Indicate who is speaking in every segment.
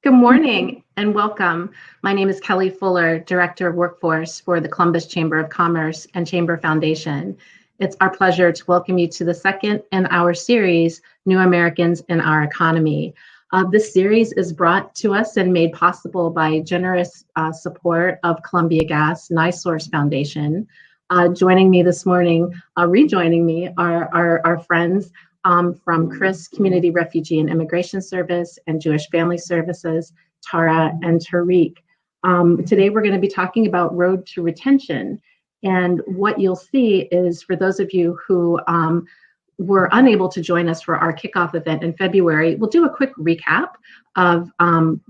Speaker 1: Good morning and welcome. My name is Kelly Fuller, Director of Workforce for the Columbus Chamber of Commerce and Chamber Foundation. It's our pleasure to welcome you to the second in our series, New Americans in Our Economy. This series is brought to us and made possible by generous support of Gas A NiSource Foundation. Joining me this morning, rejoining me are our friends from CRIS, Community Refugee and Immigration Service, and Jewish Family Services, Tara and Tariq. Today we're going to be talking about Road to Retention. And what you'll see is, for those of you who were unable to join us for our kickoff event in February, we'll do a quick recap of when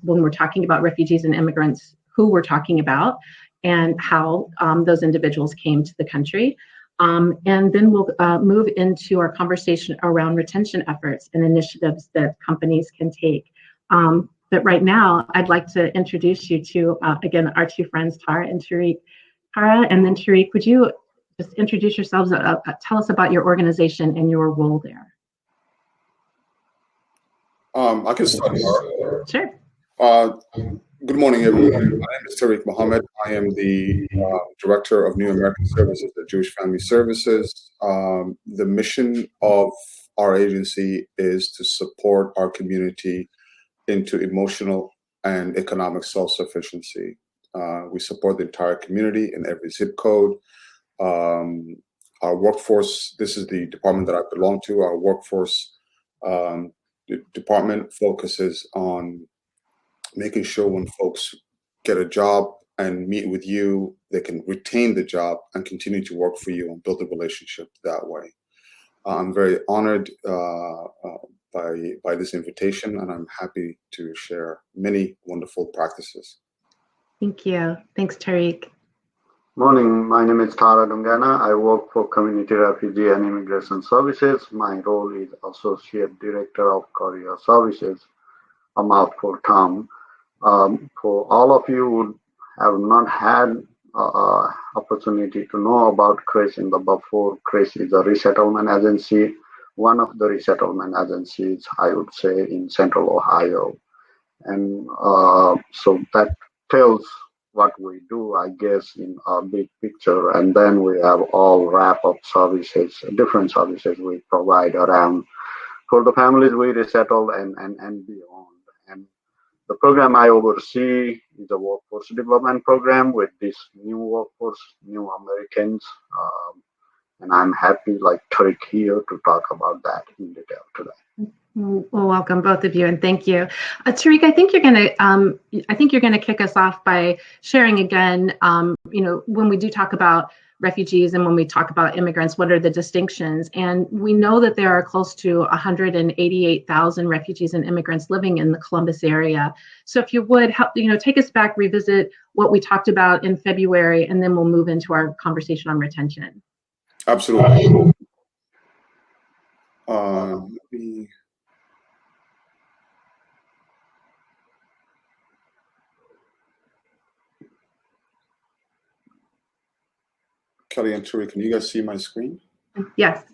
Speaker 1: we're talking about refugees and immigrants, who we're talking about, and how those individuals came to the country. And then we'll move into our conversation around retention efforts and initiatives that companies can take. But right now, I'd like to introduce you to, again, our two friends, Tara and Tariq. Tara and then Tariq, would you just introduce yourselves, tell us about your organization and your role there?
Speaker 2: I can start.
Speaker 1: Sure.
Speaker 2: Good morning, everyone. My name is Tariq Mohammed. I am the Director of New American Services at Jewish Family Services. The mission of our agency is to support our community into emotional and economic self-sufficiency. We support the entire community in every zip code. Our workforce, this is the department that I belong to. Our workforce department focuses on making sure when folks get a job and meet with you, they can retain the job and continue to work for you and build a relationship that way. I'm very honored by this invitation, and I'm happy to share many wonderful practices.
Speaker 1: Thank you. Thanks, Tariq.
Speaker 3: Morning, my name is Tara Dungana. I work for Community Refugee and Immigration Services. My role is Associate Director of Career Services, a mouthful term. For all of you who have not had opportunity to know about CRIS in the before, CRIS is a resettlement agency, one of the resettlement agencies, I would say, in Central Ohio. And so that tells what we do, I guess, in a big picture. And then we have all wrap-up services, different services we provide around for the families we resettle and beyond. And the program I oversee is a workforce development program with this new workforce, new Americans. And I'm happy, like Tariq here, to talk about that in detail today.
Speaker 1: Well, welcome both of you, and thank you, Tariq. I think you're gonna kick us off by sharing again. When we do talk about refugees and when we talk about immigrants, what are the distinctions? And we know that there are close to 188,000 refugees and immigrants living in the Columbus area. So if you would help, take us back, revisit what we talked about in February, and then we'll move into our conversation on retention.
Speaker 2: Absolutely. Kelly and Tariq, can you guys see my screen?
Speaker 1: Yes.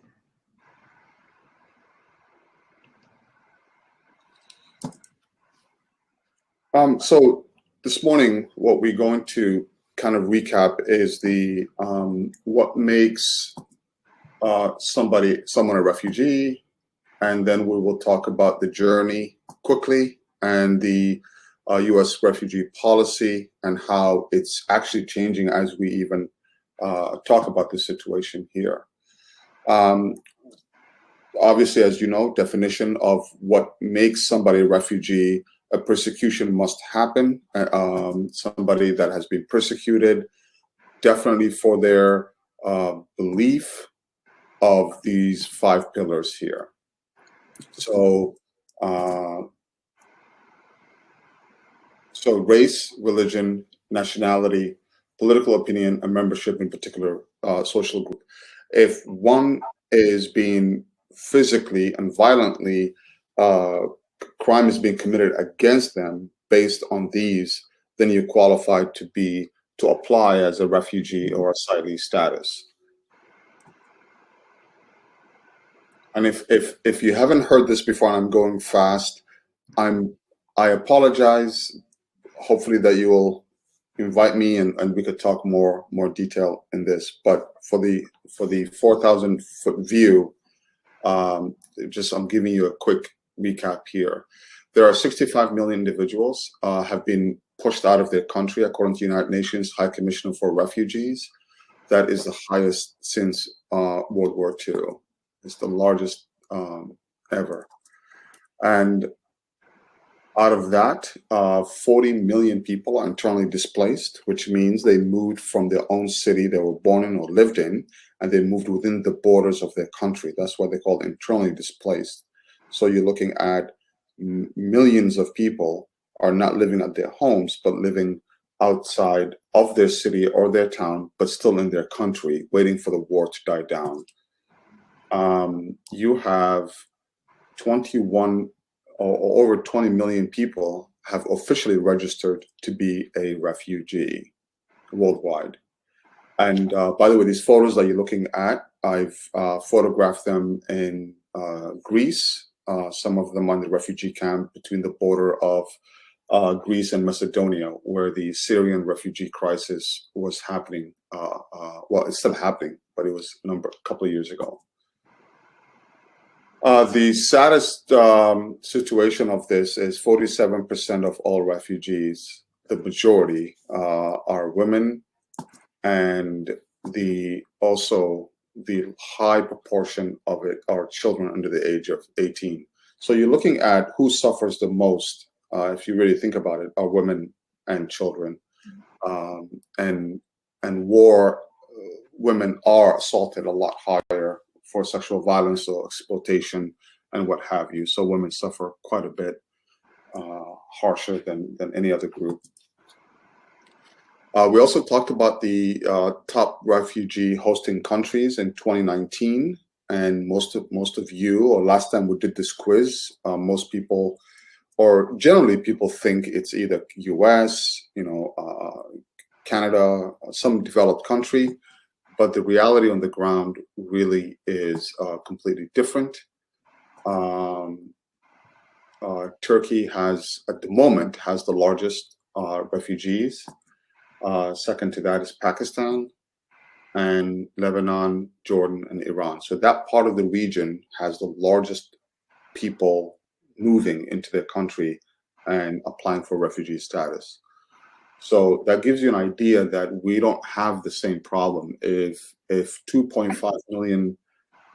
Speaker 2: So this morning, what we're going to kind of recap is the what makes someone a refugee, and then we will talk about the journey quickly and the U.S. refugee policy and how it's actually changing as we even talk about the situation here. Obviously, as you know, definition of what makes somebody a refugee: a persecution must happen. Somebody that has been persecuted, definitely for their belief of these 5 pillars here. So, race, religion, nationality, political opinion, and membership in particular social group. If one is being physically and violently, crime is being committed against them based on these, then you qualify to apply as a refugee or asylee status. And if you haven't heard this before, and I'm going fast, I'm I apologize. Hopefully that you will invite me and we could talk more detail in this. But for the 4,000 foot view, I'm giving you a quick recap here. There are 65 million individuals have been pushed out of their country, according to the United Nations High Commissioner for Refugees. That is the highest since World War II. It's the largest ever. And out of that, 40 million people are internally displaced, which means they moved from their own city they were born in or lived in, and they moved within the borders of their country. That's what they call internally displaced. So you're looking at millions of people are not living at their homes, but living outside of their city or their town, but still in their country, waiting for the war to die down. You have 21 or over 20 million people have officially registered to be a refugee worldwide. And by the way, these photos that you're looking at, I've photographed them in Greece, some of them on the refugee camp between the border of Greece and Macedonia, where the Syrian refugee crisis was happening. Well, it's still happening, but it was a couple of years ago. The saddest situation of this is 47% of all refugees, the majority, are women, and also the high proportion of it are children under the age of 18. So you're looking at who suffers the most, if you really think about it, are women and children. And war, women are assaulted a lot higher for sexual violence or exploitation and what have you. So women suffer quite a bit harsher than any other group. We also talked about the top refugee hosting countries in 2019, and most of you, or last time we did this quiz, most people, or generally people think it's either US, Canada, some developed country. But the reality on the ground really is completely different. Turkey has, at the moment, has the largest refugees. Second to that is Pakistan, and Lebanon, Jordan, and Iran. So that part of the region has the largest people moving into their country and applying for refugee status. So that gives you an idea that we don't have the same problem. If 2.5 million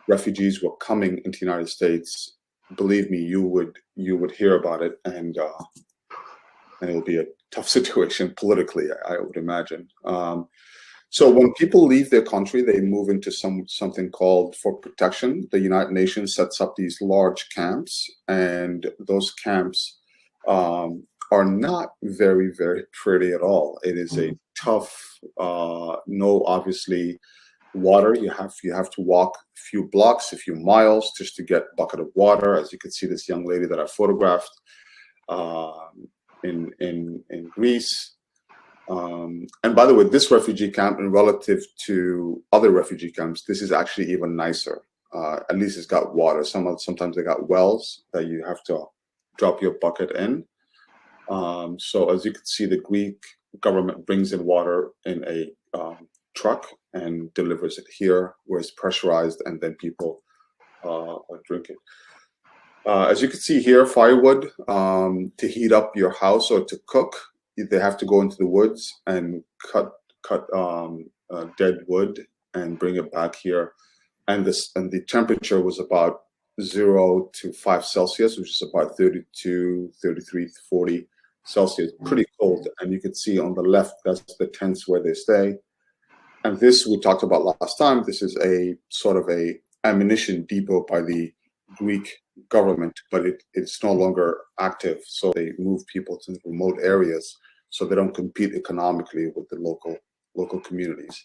Speaker 2: refugees were coming into the United States, believe me, you would hear about it, and it will be a tough situation politically, I would imagine. So when people leave their country, they move into something called for protection. The United Nations sets up these large camps, and those camps are not very, very pretty at all. It is a tough, no, obviously, water. You have to walk a few blocks, a few miles just to get a bucket of water. As you can see, this young lady that I photographed in Greece. And by the way, this refugee camp, in relative to other refugee camps, this is actually even nicer. At least it's got water. Sometimes they got wells that you have to drop your bucket in. So as you can see, the Greek government brings in water in a truck and delivers it here, where it's pressurized, and then people drink it. As you can see here, firewood, to heat up your house or to cook, they have to go into the woods and cut dead wood and bring it back here. And the temperature was about 0 to 5 Celsius, which is about 32, 33, 40 Celsius, pretty cold. And you can see on the left, that's the tents where they stay. And this we talked about last time. This is a sort of a ammunition depot by the Greek government, but it's no longer active. So they move people to remote areas so they don't compete economically with the local communities.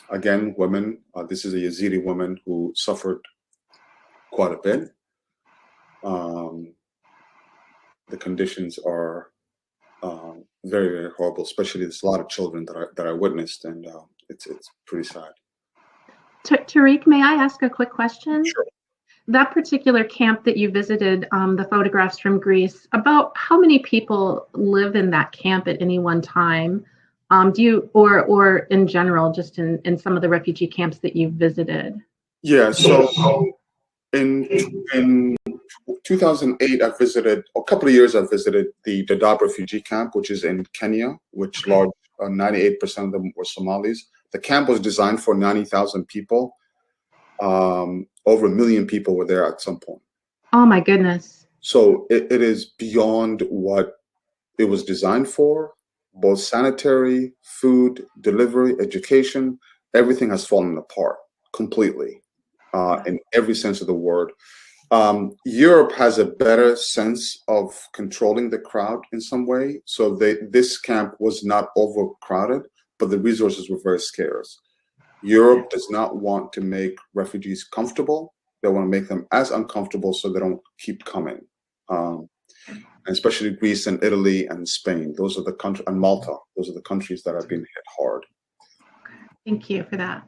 Speaker 2: Again, women, this is a Yazidi woman who suffered quite a bit. The conditions are very, very horrible, especially there's a lot of children that I witnessed, and it's pretty sad.
Speaker 1: Tariq, may I ask a quick question?
Speaker 2: Sure.
Speaker 1: That particular camp that you visited, the photographs from Greece, about how many people live in that camp at any one time? Do you, or in general, just in some of the refugee camps that you've visited?
Speaker 2: Yeah, so in 2008, I visited, a couple of years I visited the Dadaab refugee camp, which is in Kenya, which large, 98% of them were Somalis. The camp was designed for 90,000 people. Over 1 million people were there at some point.
Speaker 1: Oh my goodness.
Speaker 2: So it is beyond what it was designed for. Both sanitary, food, delivery, education, everything has fallen apart completely in every sense of the word. Europe has a better sense of controlling the crowd in some way. So this camp was not overcrowded, but the resources were very scarce. Europe does not want to make refugees comfortable. They want to make them as uncomfortable so they don't keep coming. And especially Greece and Italy and Spain. Those are the countries, and Malta. Those are the countries that have been hit hard.
Speaker 1: Thank you for that.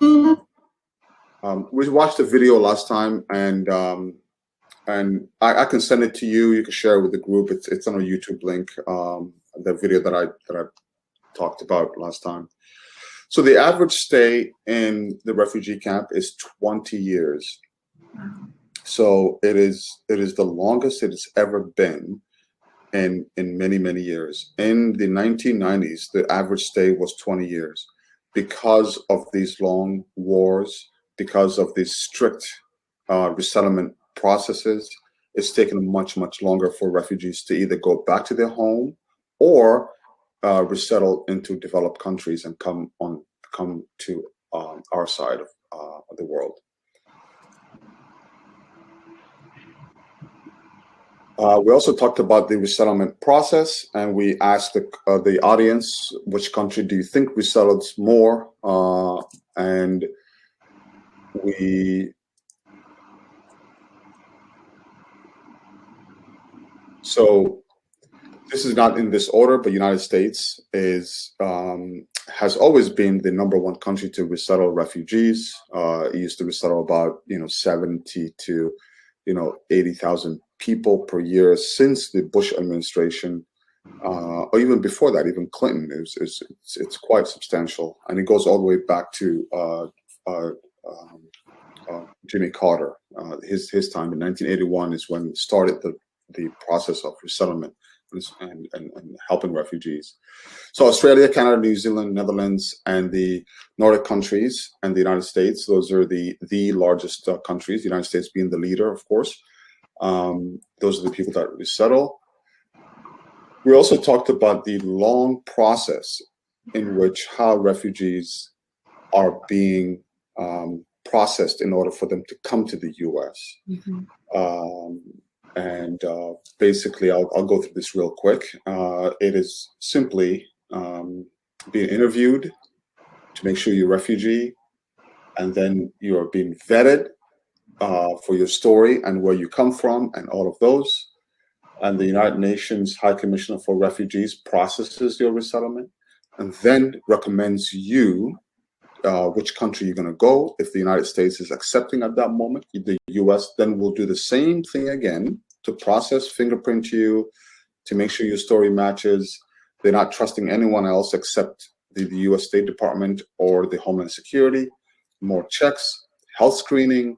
Speaker 2: We watched the video last time, and I can send it to you. You can share it with the group. It's on a YouTube link. The video that I talked about last time. So the average stay in the refugee camp is 20 years. So it is the longest it has ever been in many, many years. In the 1990s, the average stay was 20 years because of these long wars, because of these strict resettlement processes. It's taken much, much longer for refugees to either go back to their home or resettle into developed countries and come to our side of the world. We also talked about the resettlement process, and we asked the audience, which country do you think resettles more? And so this is not in this order, but United States has always been the #1 country to resettle refugees. It used to resettle about 70 to 80,000 people per year since the Bush administration, or even before that, even Clinton. It's quite substantial, and it goes all the way back to Jimmy Carter. His time in 1981 is when it started the process of resettlement and helping refugees. So Australia, Canada, New Zealand, Netherlands, and the Nordic countries and the United States, those are the largest countries, the United States being the leader, of course. Those are the people that resettle. We also talked about the long process in which how refugees are being processed in order for them to come to the U.S. Basically, I'll go through this real quick. It is simply being interviewed to make sure you're a refugee, and then you are being vetted for your story and where you come from and all of those. And the United Nations High Commissioner for Refugees processes your resettlement and then recommends you which country you're going to go. If the United States is accepting at that moment, the US then will do the same thing again to process, fingerprint you, to make sure your story matches. They're not trusting anyone else except the US State Department or the Homeland Security. More checks, health screening,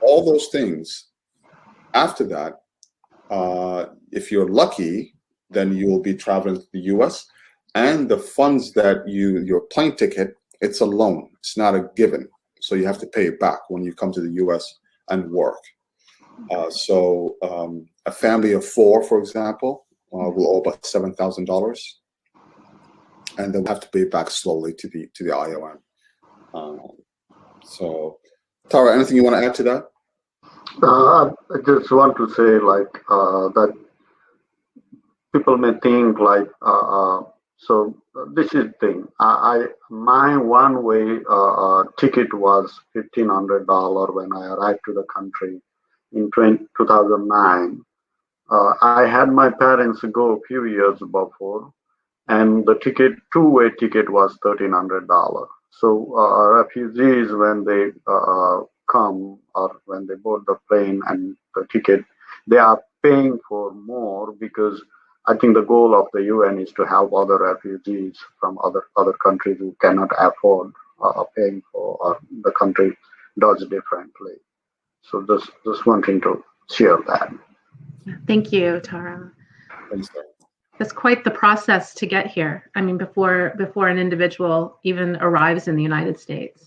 Speaker 2: all those things. After that, if you're lucky, then you will be traveling to the US, and the funds that your plane ticket, it's a loan. It's not a given. So you have to pay it back when you come to the US and work. So a family of 4, for example, will owe about $7,000, and they'll have to pay it back slowly to the IOM. So, Tara, anything you want to add to that?
Speaker 3: I just want to say, that people may think so this is the thing. My one-way ticket was $1,500 when I arrived to the country in 2009. I had my parents go a few years before, and the two-way ticket was $1,300. So refugees, when they come or when they board the plane and the ticket, they are paying for more because I think the goal of the UN is to help other refugees from other countries who cannot afford paying for, or the country does differently. So just wanting to share that.
Speaker 1: Thank you, Tara.
Speaker 2: Thanks, Tara.
Speaker 1: It's quite the process to get here. I mean, before an individual even arrives in the United States.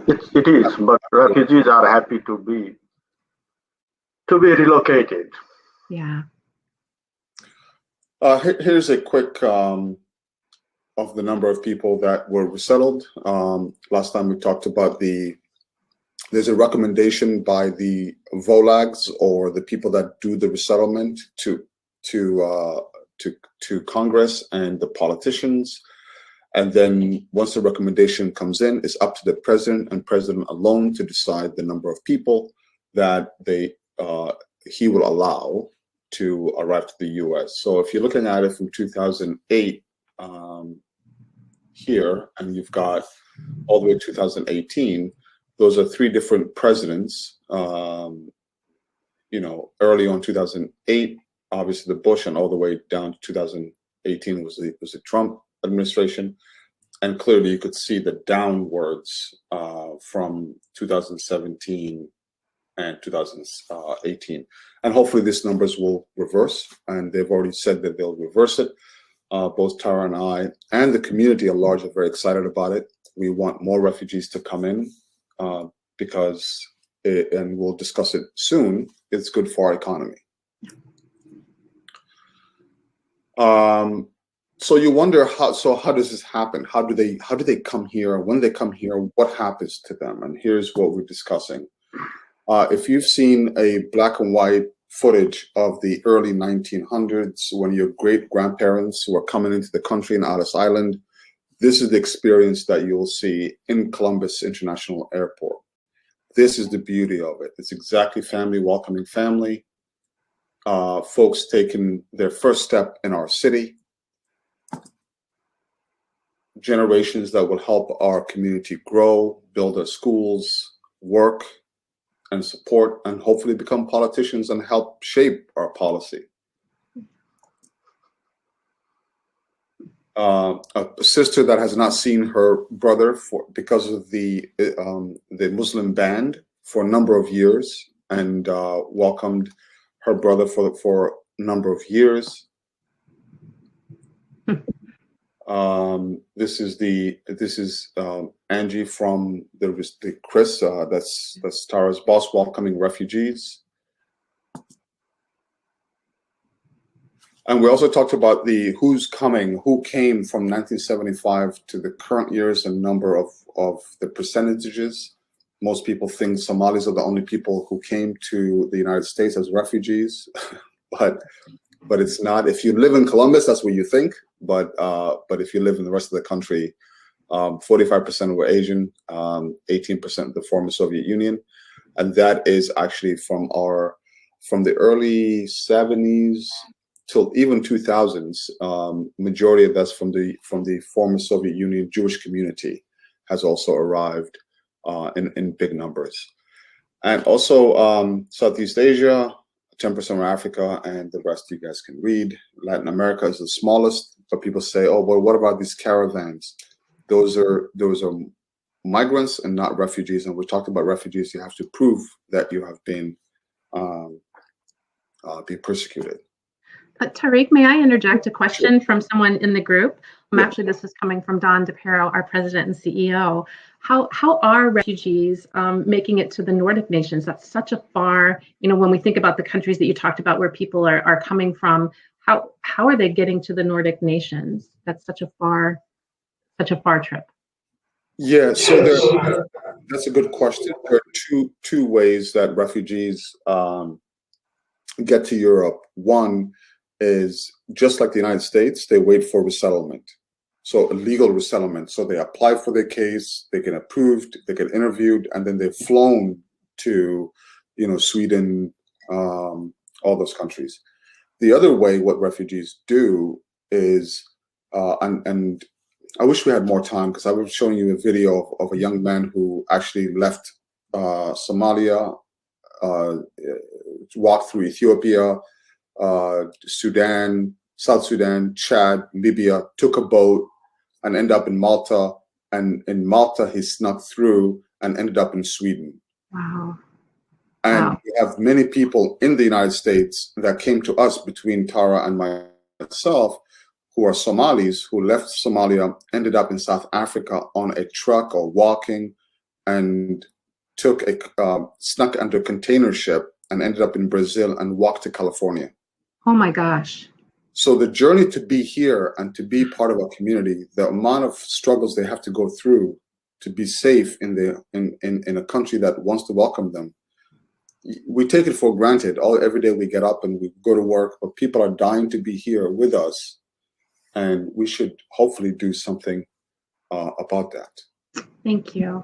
Speaker 3: It is, but refugees are happy to be relocated.
Speaker 1: Yeah.
Speaker 2: Here's a quick of the number of people that were resettled. Last time we talked about there's a recommendation by the VOLAGs, or the people that do the resettlement, to Congress and the politicians. And then once the recommendation comes in, it's up to the president and president alone to decide the number of people that he will allow to arrive to the U.S. So if you're looking at it from 2008 here, and you've got all the way to 2018, those are three different presidents. Early on 2008, obviously the Bush, and all the way down to 2018 was the Trump administration. And clearly you could see the downwards from 2017 and 2018. And hopefully these numbers will reverse, and they've already said that they'll reverse it. Both Tara and I and the community at large are very excited about it. We want more refugees to come in because, and we'll discuss it soon, it's good for our economy. So you wonder how does this happen? How do they come here? When they come here, what happens to them? And here's what we're discussing. If you've seen a black and white footage of the early 1900s, when your great-grandparents were coming into the country in Ellis Island, this is the experience that you'll see in Columbus International Airport. This is the beauty of it. It's exactly family welcoming family. Folks taking their first step in our city. Generations that will help our community grow, build our schools, work, and support, and hopefully become politicians and help shape our policy. A sister that has not seen her brother because of the Muslim ban for a number of years, and welcomed her brother for a number of years. This is Angie from the CRIS. That's Tara's boss, welcoming refugees. And we also talked about who's coming, who came from 1975 to the current years, and number of the percentages. Most people think Somalis are the only people who came to the United States as refugees, but it's not. If you live in Columbus, that's what you think. But if you live in the rest of the country, 45% were Asian, 18% the former Soviet Union, and that is actually from the early 70s till even 2000s. Majority of that's from the former Soviet Union. Jewish community has also arrived in big numbers, and also Southeast Asia. 10% are Africa, and the rest you guys can read. Latin America is the smallest, but people say, oh, well, what about these caravans? Those are migrants and not refugees. And we're talking about refugees. You have to prove that you have been persecuted.
Speaker 1: Tariq, may I interject a question from someone in the group? Actually, this is coming from Don DePero, our president and CEO. How are refugees making it to the Nordic nations? That's such a far, when we think about the countries that you talked about where people are coming from, how are they getting to the Nordic nations? That's such a far trip.
Speaker 2: Yeah, so that's a good question. There are two ways that refugees get to Europe. One is just like the United States, they wait for resettlement. So legal resettlement. So they apply for their case, they get approved, they get interviewed, and then they're flown to, Sweden, all those countries. The other way, what refugees do is, and I wish we had more time because I was showing you a video of a young man who actually left Somalia, walked through Ethiopia, Sudan, South Sudan, Chad, Libya, took a boat and ended up in Malta. And in Malta, he snuck through and ended up in Sweden.
Speaker 1: Wow.
Speaker 2: And
Speaker 1: Wow.
Speaker 2: we have many people in the United States that came to us between Tara and myself who are Somalis who left Somalia, ended up in South Africa on a truck or walking, and took a snuck under a container ship and ended up in Brazil and walked to California.
Speaker 1: Oh my gosh.
Speaker 2: So the journey to be here and to be part of a community, the amount of struggles they have to go through to be safe in a country that wants to welcome them. We take it for granted. Every day we get up and we go to work, but people are dying to be here with us, and we should hopefully do something about that.
Speaker 1: Thank you.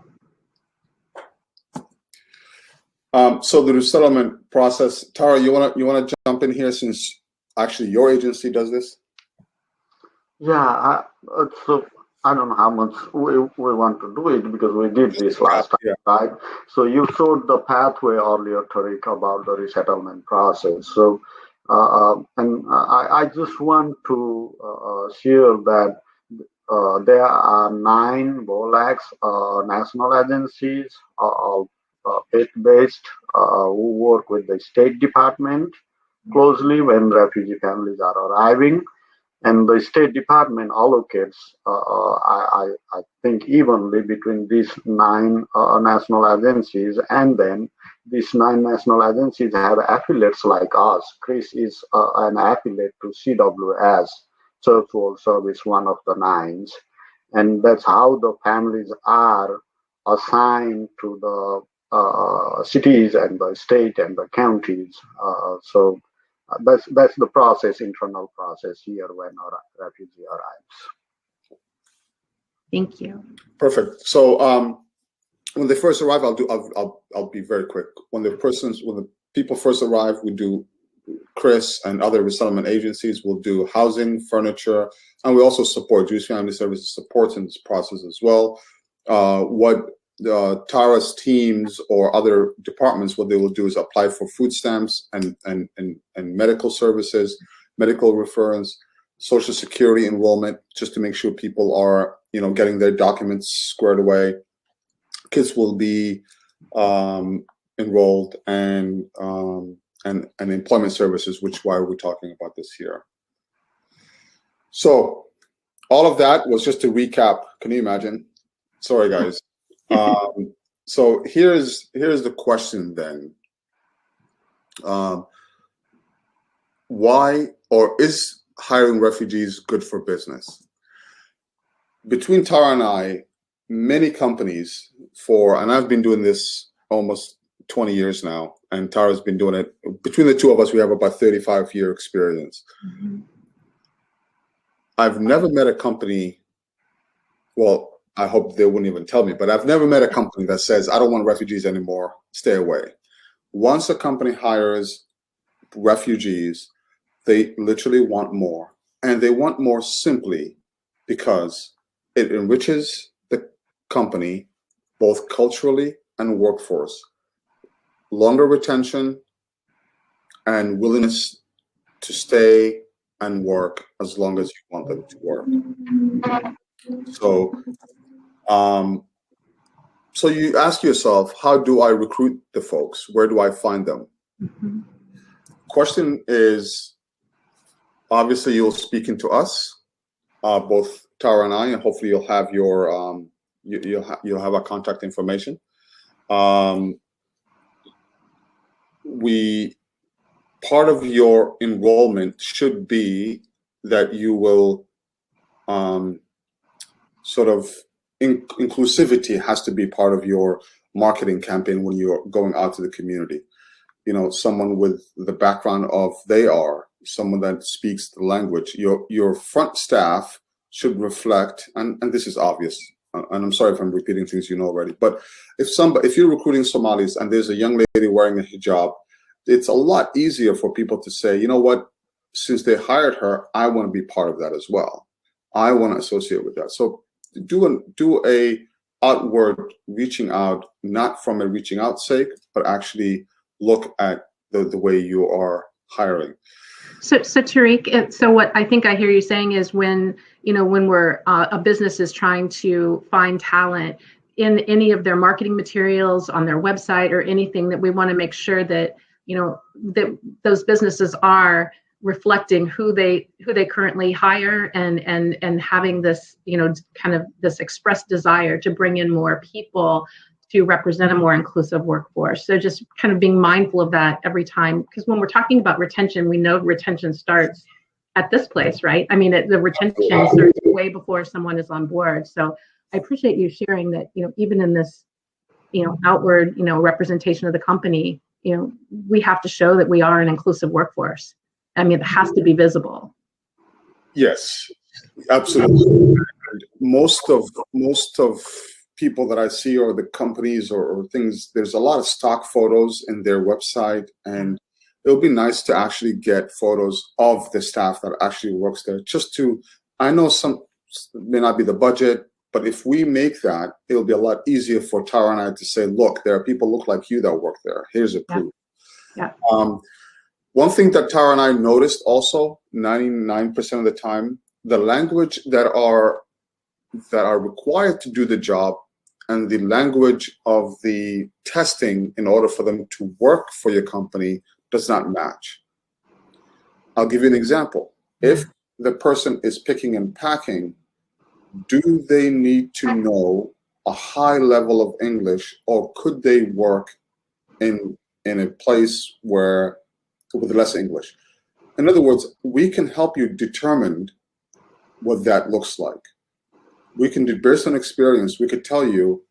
Speaker 2: So the resettlement process, Tara, you wanna jump in here since actually your agency does this?
Speaker 3: Yeah, so I don't know how much we want to do it because we did this last time,
Speaker 2: yeah.
Speaker 3: right? So you showed the pathway earlier, Tariq, about the resettlement process. So, I just want to share that there are 9 BOLACs, national agencies, all faith-based, who work with the State Department closely when refugee families are arriving. And the State Department allocates, I think, evenly between these 9 national agencies, and then these 9 national agencies have affiliates like us. CRIS is an affiliate to CWS, Church World Service, one of the 9s, and that's how the families are assigned to the cities and the state and the counties. So that's the process, internal process here when a refugee arrives.
Speaker 1: Thank you.
Speaker 2: Perfect. So when they first arrive, I'll be very quick. When the people first arrive, we do CRIS and other resettlement agencies will do housing, furniture, and we also support Jewish Family Services supports in this process as well. What Tara's teams or other departments, what they will do is apply for food stamps and medical services, medical reference, Social Security enrollment, just to make sure people are getting their documents squared away. Kids will be enrolled, and employment services, which why we're talking about this here. So all of that was just to recap. Can you imagine? Sorry, guys. So here's the question then. Why, or is hiring refugees good for business? Between Tara and I, many companies and I've been doing this almost 20 years now, and Tara's been doing it. Between the two of us, we have about 35-year experience. Mm-hmm. I've never met a company, well, I hope they wouldn't even tell me, but I've never met a company that says, I don't want refugees anymore, stay away. Once a company hires refugees, they literally want more. And they want more simply because it enriches the company, both culturally and workforce. Longer retention and willingness to stay and work as long as you want them to work. So you ask yourself, how do I recruit the folks? Where do I find them? Mm-hmm. Question is, obviously you'll speak into us, both Tara and I, and hopefully you'll have your you'll have our contact information. Part of your enrollment should be that you will sort of inclusivity has to be part of your marketing campaign when you're going out to the community. Someone with the background of someone that speaks the language. Your front staff should reflect, and this is obvious, and I'm sorry if I'm repeating things you know already, but if you're recruiting Somalis and there's a young lady wearing a hijab, it's a lot easier for people to say, you know what, since they hired her, I want to be part of that as well. I want to associate with that. So do a outward reaching out, not from a reaching out sake, but actually look at the way you are hiring.
Speaker 1: So Tariq, so what I think I hear you saying is when we're a business is trying to find talent in any of their marketing materials on their website or anything, that we want to make sure that that those businesses are reflecting who they currently hire and having this kind of this expressed desire to bring in more people to represent a more inclusive workforce. So just kind of being mindful of that every time, because when we're talking about retention, we know retention starts at this place, right? I mean, the retention starts way before someone is on board. So I appreciate you sharing that, even in this, outward, representation of the company, we have to show that we are an inclusive workforce. I mean, it has to be visible.
Speaker 2: Yes, absolutely. Most of people that I see, or the companies or things, there's a lot of stock photos in their website, and it'll be nice to actually get photos of the staff that actually works there. I know some may not be the budget, but if we make that, it'll be a lot easier for Tara and I to say, look, there are people look like you that work there. Here's a proof.
Speaker 1: Yeah.
Speaker 2: One thing that Tara and I noticed also, 99% of the time, the language that are required to do the job and the language of the testing in order for them to work for your company does not match. I'll give you an example. If the person is picking and packing, do they need to know a high level of English, or could they work in a place with less English? In other words, we can help you determine what that looks like. We can do, based on experience, we could tell you,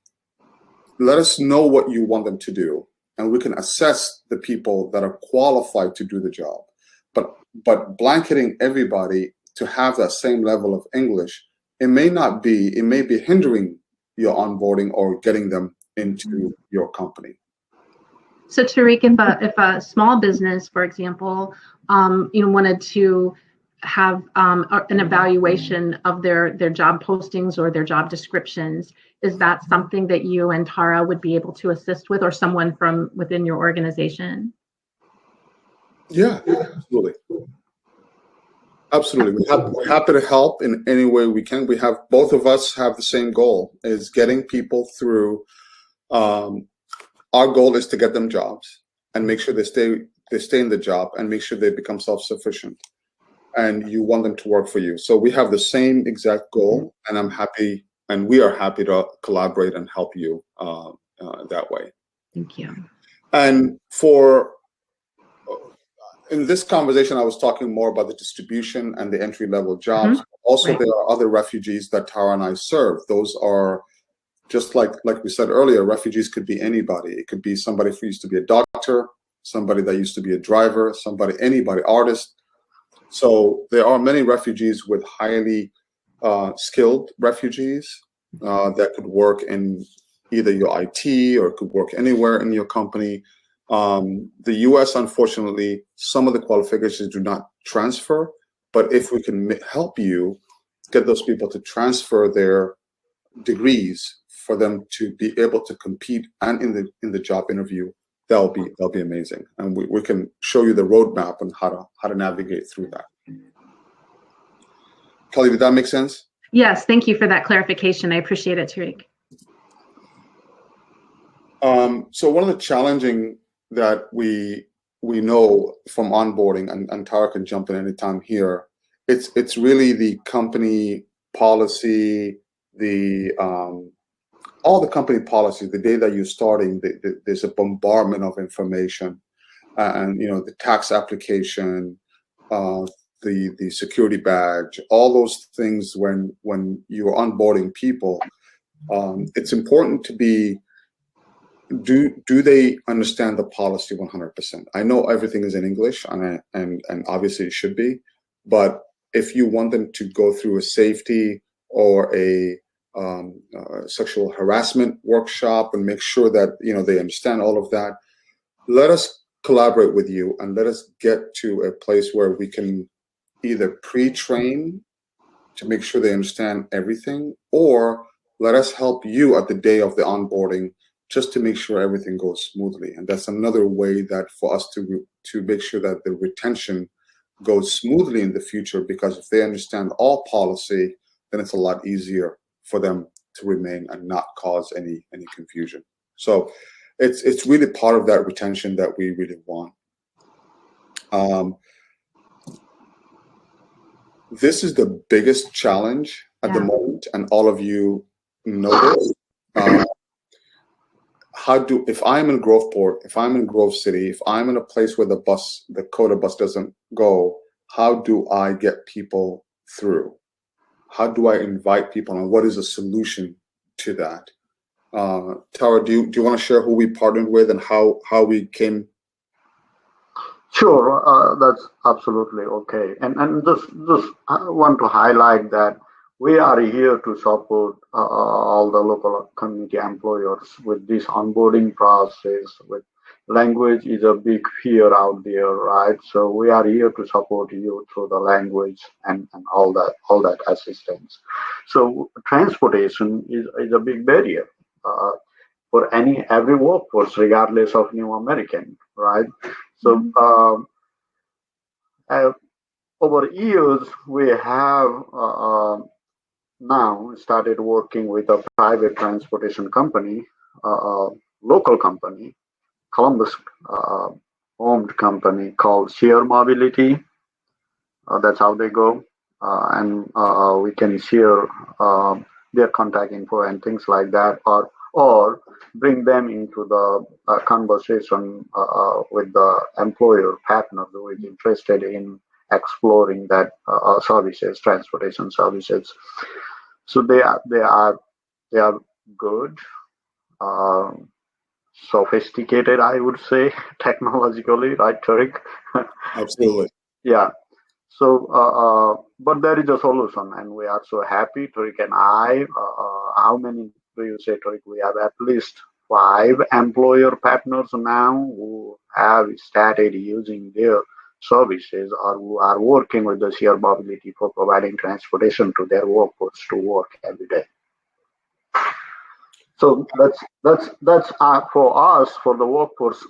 Speaker 2: let us know what you want them to do, and we can assess the people that are qualified to do the job. But blanketing everybody to have that same level of English, it may be hindering your onboarding or getting them into your company.
Speaker 1: So Tariq, if a small business, for example, wanted to have an evaluation of their job postings or their job descriptions, is that something that you and Tara would be able to assist with, or someone from within your organization?
Speaker 2: Yeah, absolutely. Absolutely. We're happy to help in any way we can. Both of us have the same goal, is getting people through. Our goal is to get them jobs and make sure they stay in the job and make sure they become self-sufficient. And you want them to work for you. So we have the same exact goal, and we are happy to collaborate and help you that way.
Speaker 1: Thank you.
Speaker 2: And in this conversation, I was talking more about the distribution and the entry-level jobs. Mm-hmm. Also, right. There are other refugees that Tara and I serve. Those are just like we said earlier, refugees could be anybody. It could be somebody who used to be a doctor, somebody that used to be a driver, anybody, artist. So there are many refugees with highly skilled refugees that could work in either your IT or could work anywhere in your company. The US, unfortunately, some of the qualifications do not transfer, but if we can help you get those people to transfer their degrees for them to be able to compete and in the job interview, that'll be amazing. And we can show you the roadmap on how to navigate through that. Kelly, did that make sense?
Speaker 1: Yes, thank you for that clarification. I appreciate it, Tariq.
Speaker 2: So one of the challenging that we know from onboarding, and Tara can jump in anytime here, it's really the company policy, all the company policies. The day that you're starting, there's a bombardment of information, and the tax application, the security badge, all those things. When you're onboarding people, it's important to be. Do they understand the policy 100%? I know everything is in English, and obviously it should be, but if you want them to go through a safety or a sexual harassment workshop and make sure that they understand all of that, let us collaborate with you and let us get to a place where we can either pre-train to make sure they understand everything, or let us help you at the day of the onboarding just to make sure everything goes smoothly. And that's another way that for us to make sure that the retention goes smoothly in the future, because if they understand all policy, then it's a lot easier for them to remain and not cause any confusion. So it's really part of that retention that we really want. This is the biggest challenge at the moment, and all of you know this. If I'm in Groveport, if I'm in Grove City, if I'm in a place where the COTA bus doesn't go, how do I get people through? How do I invite people, and what is the solution to that? Tara, do you want to share who we partnered with and how we came?
Speaker 3: Sure, that's absolutely okay. And just I want to highlight that we are here to support all the local community employers with this onboarding process. With language is a big fear out there, right? So we are here to support you through the language and all that assistance. So transportation is a big barrier for every workforce, regardless of New American, right? So over years, we have now started working with a private transportation company, local company, Columbus owned company called Share Mobility. That's how they go. And we can share their contact info and things like that, or bring them into the conversation with the employer partner who is interested in exploring that services, transportation services. So they are good, sophisticated, I would say, technologically, right, Tariq?
Speaker 2: Absolutely.
Speaker 3: Yeah. So, but there is a solution, and we are so happy, Tariq and I. How many do you say, Tariq? We have at least 5 employer partners now who have started using their services or who are working with the Share Mobility for providing transportation to their workforce to work every day. So that's for us, for the workforce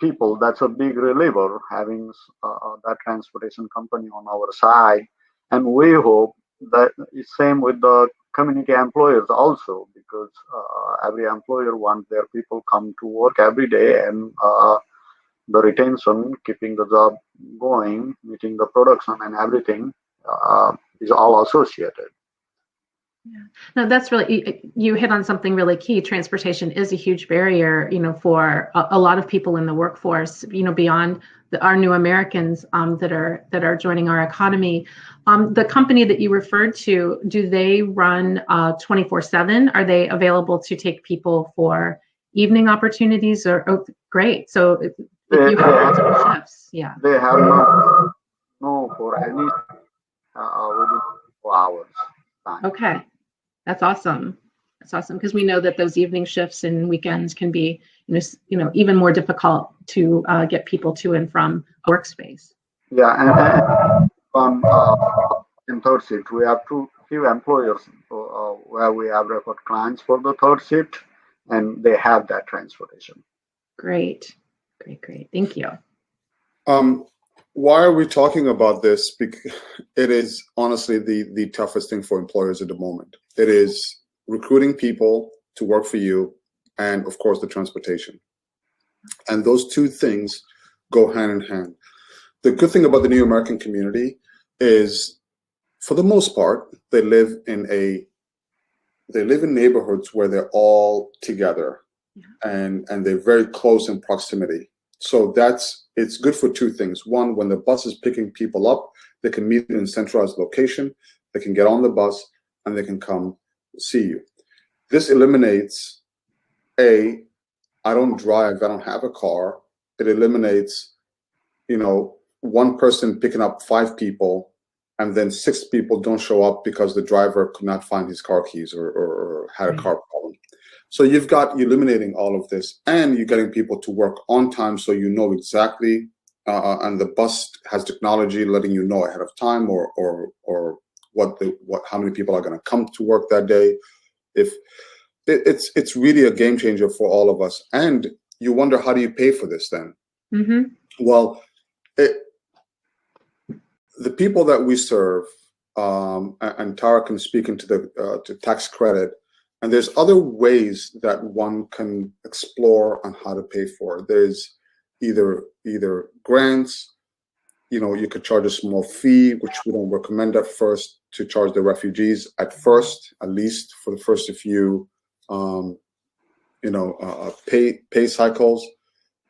Speaker 3: people, that's a big reliever having that transportation company on our side, and we hope that it's same with the community employers also, because every employer wants their people come to work every day, and the retention, keeping the job going, meeting the production and everything is all associated.
Speaker 1: Yeah, no, that's really, you hit on something really key. Transportation is a huge barrier, for a lot of people in the workforce, beyond our new Americans that are joining our economy. The company that you referred to, do they run 24/7? Are they available to take people for evening opportunities? Oh, great. So if you have multiple shifts, yeah.
Speaker 3: They have no for any within 4 hours time.
Speaker 1: Okay. That's awesome. That's awesome, because we know that those evening shifts and weekends can be, even more difficult to get people to and from a workspace.
Speaker 3: Yeah, and in third shift, we have few employers where we have referred clients for the third shift, and they have that transportation.
Speaker 1: Great. Thank you.
Speaker 2: Why are we talking about this? Because it is honestly the toughest thing for employers at the moment. It is recruiting people to work for you, and of course the transportation. And those two things go hand in hand. The good thing about the New American community is, for the most part, they live in neighborhoods where they're all together, and they're very close in proximity. So it's good for two things. One, when the bus is picking people up, they can meet in a centralized location, they can get on the bus, and they can come see you. This eliminates, I don't drive, I don't have a car. It eliminates, one person picking up 5 people, and then 6 people don't show up because the driver could not find his car keys or had a car problem. So you're eliminating all of this, and you're getting people to work on time, so you know exactly, and the bus has technology letting you know ahead of time or how many people are going to come to work that day. If it's really a game changer for all of us. And you wonder, how do you pay for this then?
Speaker 1: Mm-hmm.
Speaker 2: Well, the people that we serve, and Tara can speak into the to tax credit, and there's other ways that one can explore on how to pay for it. There's either grants, you could charge a small fee, which we don't recommend at first to charge the refugees at least for the first few, pay cycles.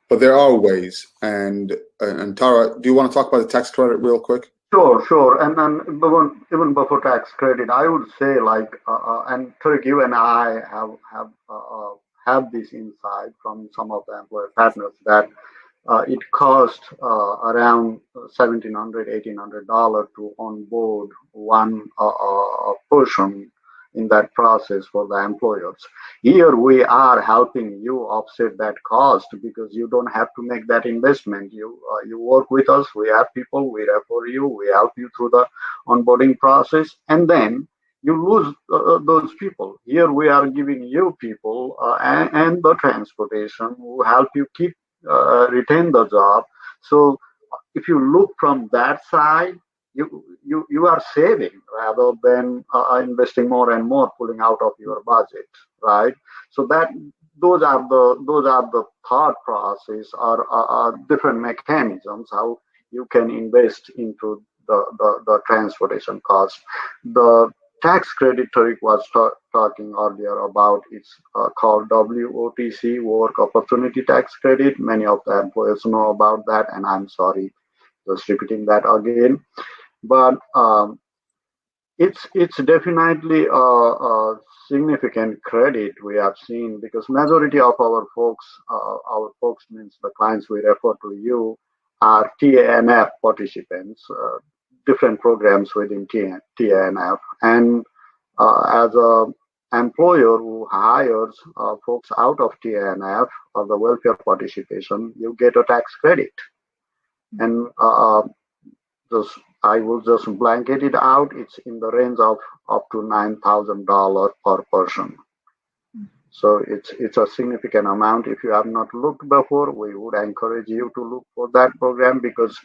Speaker 2: But there are ways. And Tara, do you want to talk about the tax credit real quick?
Speaker 3: Sure. And then even before tax credit, I would say and Tariq, you and I have this insight from some of the employer partners that it cost around $1,700–$1,800 to onboard one person in that process for the employers. Here we are helping you offset that cost because you don't have to make that investment. You work with us, we have people, we refer you, we help you through the onboarding process, and then you lose those people. Here we are giving you people and the transportation who help you retain the job. So if you look from that side, you are saving rather than investing more and more, pulling out of your budget, right? So those are the thought process or different mechanisms how you can invest into the transportation cost. The tax credit Tariq was talking earlier about, it's called WOTC, Work Opportunity Tax Credit. Many of the employers know about that, and I'm sorry just repeating that again. But it's definitely a significant credit we have seen, because majority of our folks means the clients we refer to you are TANF participants, different programs within TANF, and as a employer who hires folks out of TANF or the welfare participation, you get a tax credit. And I will just blanket it out. It's in the range of up to $9,000 per person. So it's a significant amount. If you have not looked before, we would encourage you to look for that program because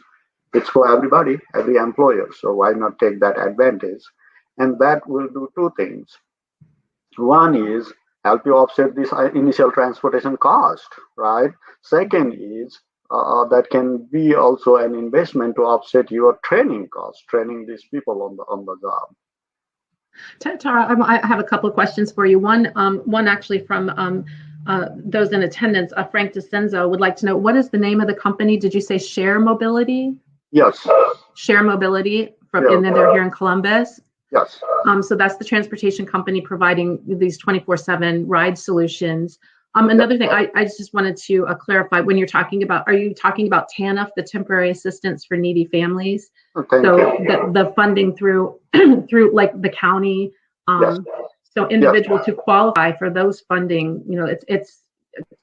Speaker 3: it's for everybody, every employer. So why not take that advantage? And that will do two things. One is help you offset this initial transportation cost, right? Second is that can be also an investment to offset your training costs, training these people on the job.
Speaker 1: Tara, I have a couple of questions for you. One actually from those in attendance. Frank DeCenzo would like to know, what is the name of the company? Did you say Share Mobility?
Speaker 3: Yes.
Speaker 1: Share Mobility, and then they're here in Columbus?
Speaker 3: Yes.
Speaker 1: So that's the transportation company providing these 24/7 ride solutions. Another thing I just wanted to clarify, when you're talking about, are you talking about TANF, the Temporary Assistance for Needy Families?
Speaker 3: Thank you.
Speaker 1: The funding through like the county.
Speaker 3: Yes.
Speaker 1: So individuals who qualify for those funding, it's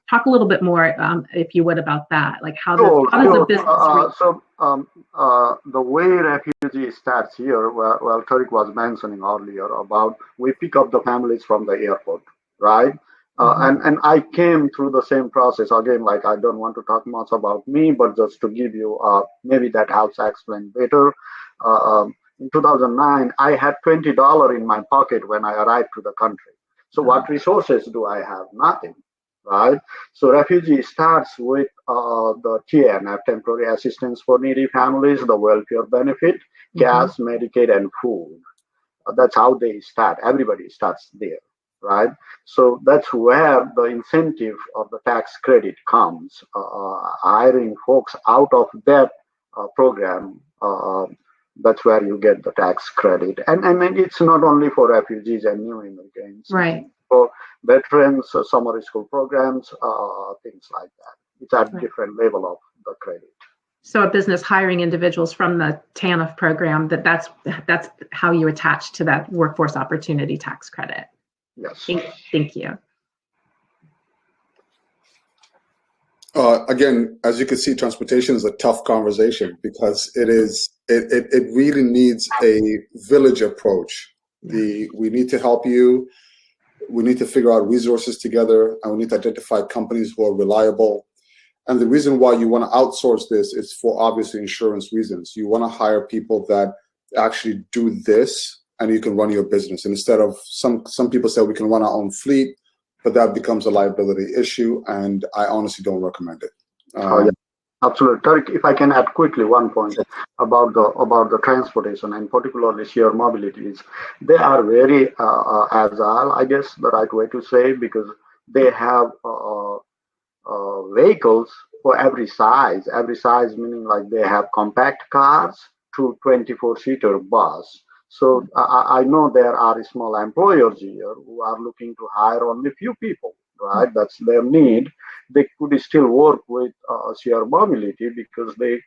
Speaker 1: talk a little bit more, if you would, about that. Like how does the business?
Speaker 3: The way Refugee starts here, well, Tariq was mentioning earlier about we pick up the families from the airport, right? And I came through the same process again. Like, I don't want to talk much about me, but just to give you maybe that helps explain better. In 2009, I had $20 in my pocket when I arrived to the country. So what resources do I have? Nothing, right? So Refugee starts with the TANF, Temporary Assistance for Needy Families, the welfare benefit, gas, Medicaid, and food. That's how they start. Everybody starts there, right? So that's where the incentive of the tax credit comes. Hiring folks out of that program, that's where you get the tax credit. And it's not only for refugees and new immigrants.
Speaker 1: Right.
Speaker 3: For veterans, summer school programs, things like that. It's at different level of the credit.
Speaker 1: So a business hiring individuals from the TANF program, that's how you attach to that workforce opportunity tax credit.
Speaker 3: Yes.
Speaker 1: Thank you.
Speaker 2: Again, as you can see, transportation is a tough conversation because it really needs a village approach. We need to help you. We need to figure out resources together, and we need to identify companies who are reliable. And the reason why you want to outsource this is for obviously insurance reasons. You want to hire people that actually do this, and you can run your business. And instead of some people say we can run our own fleet, but that becomes a liability issue, and I honestly don't recommend it.
Speaker 3: Yeah. Absolutely. Tariq, if I can add quickly one point about the transportation and particularly shared mobilities, they are very agile, I guess the right way to say, because they have vehicles for every size. Every size meaning like they have compact cars to 24-seater bus. So I know there are small employers here who are looking to hire only few people, right? That's their need. They could still work with shared mobility because they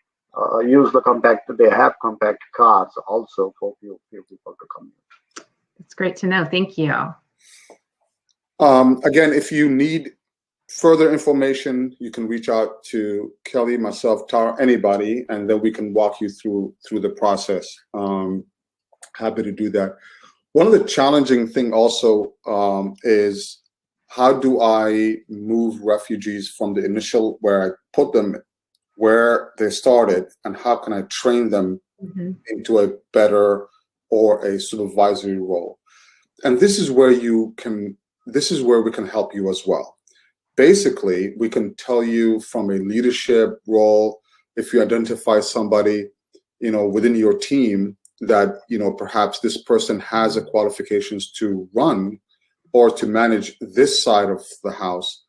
Speaker 3: use the compact. They have compact cars also for few people to commute.
Speaker 1: It's great to know. Thank you.
Speaker 2: Again, if you need further information, you can reach out to Kelly, myself, Tara, anybody, and then we can walk you through the process. Happy to do that. One of the challenging thing also is how do I move refugees from the initial where I put them, where they started, and how can I train them into a better or a supervisory role? And this is where we can help you as well. Basically, we can tell you from a leadership role, if you identify somebody, within your team that, perhaps this person has the qualifications to run or to manage this side of the house,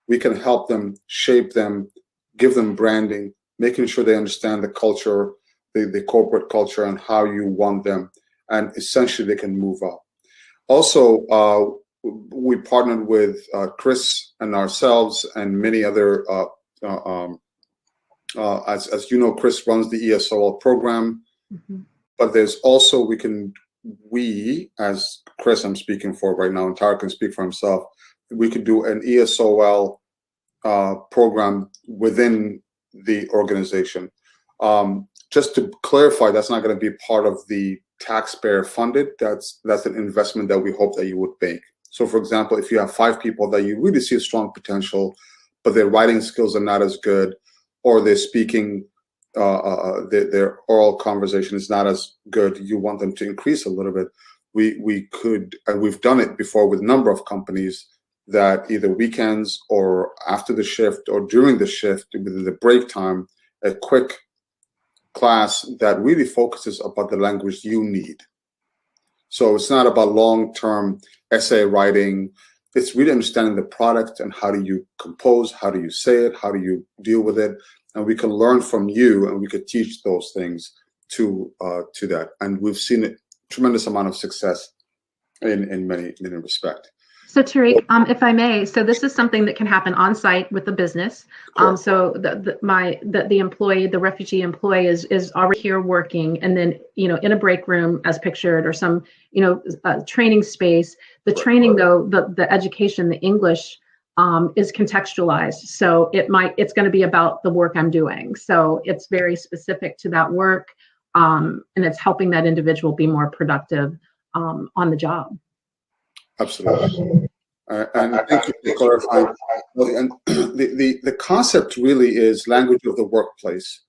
Speaker 2: we can help them, shape them, give them branding, making sure they understand the culture, the corporate culture, and how you want them, and essentially they can move up. Also, we partnered with CRIS and ourselves and many other, as you know, CRIS runs the ESOL program, but there's also, we as CRIS, I'm speaking for right now, and Tara can speak for himself, we could do an ESOL program within the organization. Just to clarify, that's not going to be part of the taxpayer funded. That's an investment that we hope that you would make. So for example, if you have 5 people that you really see a strong potential, but their writing skills are not as good, or their speaking, their oral conversation is not as good, you want them to increase a little bit, we could, and we've done it before with a number of companies, that either weekends or after the shift or during the shift, within the break time, a quick class that really focuses about the language you need. So it's not about long-term essay writing. It's really understanding the product and how do you compose, how do you say it, how do you deal with it, and we can learn from you, and we could teach those things to that. And we've seen a tremendous amount of success in many respects.
Speaker 1: So Tariq, if I may, so this is something that can happen on site with the business. So the employee, the refugee employee is already here working, and then in a break room as pictured, or some training space. The training though, the education, the English is contextualized. So it's going to be about the work I'm doing. So it's very specific to that work, and it's helping that individual be more productive on the job.
Speaker 2: Absolutely. And thank you for clarifying. And the concept really is language of the workplace.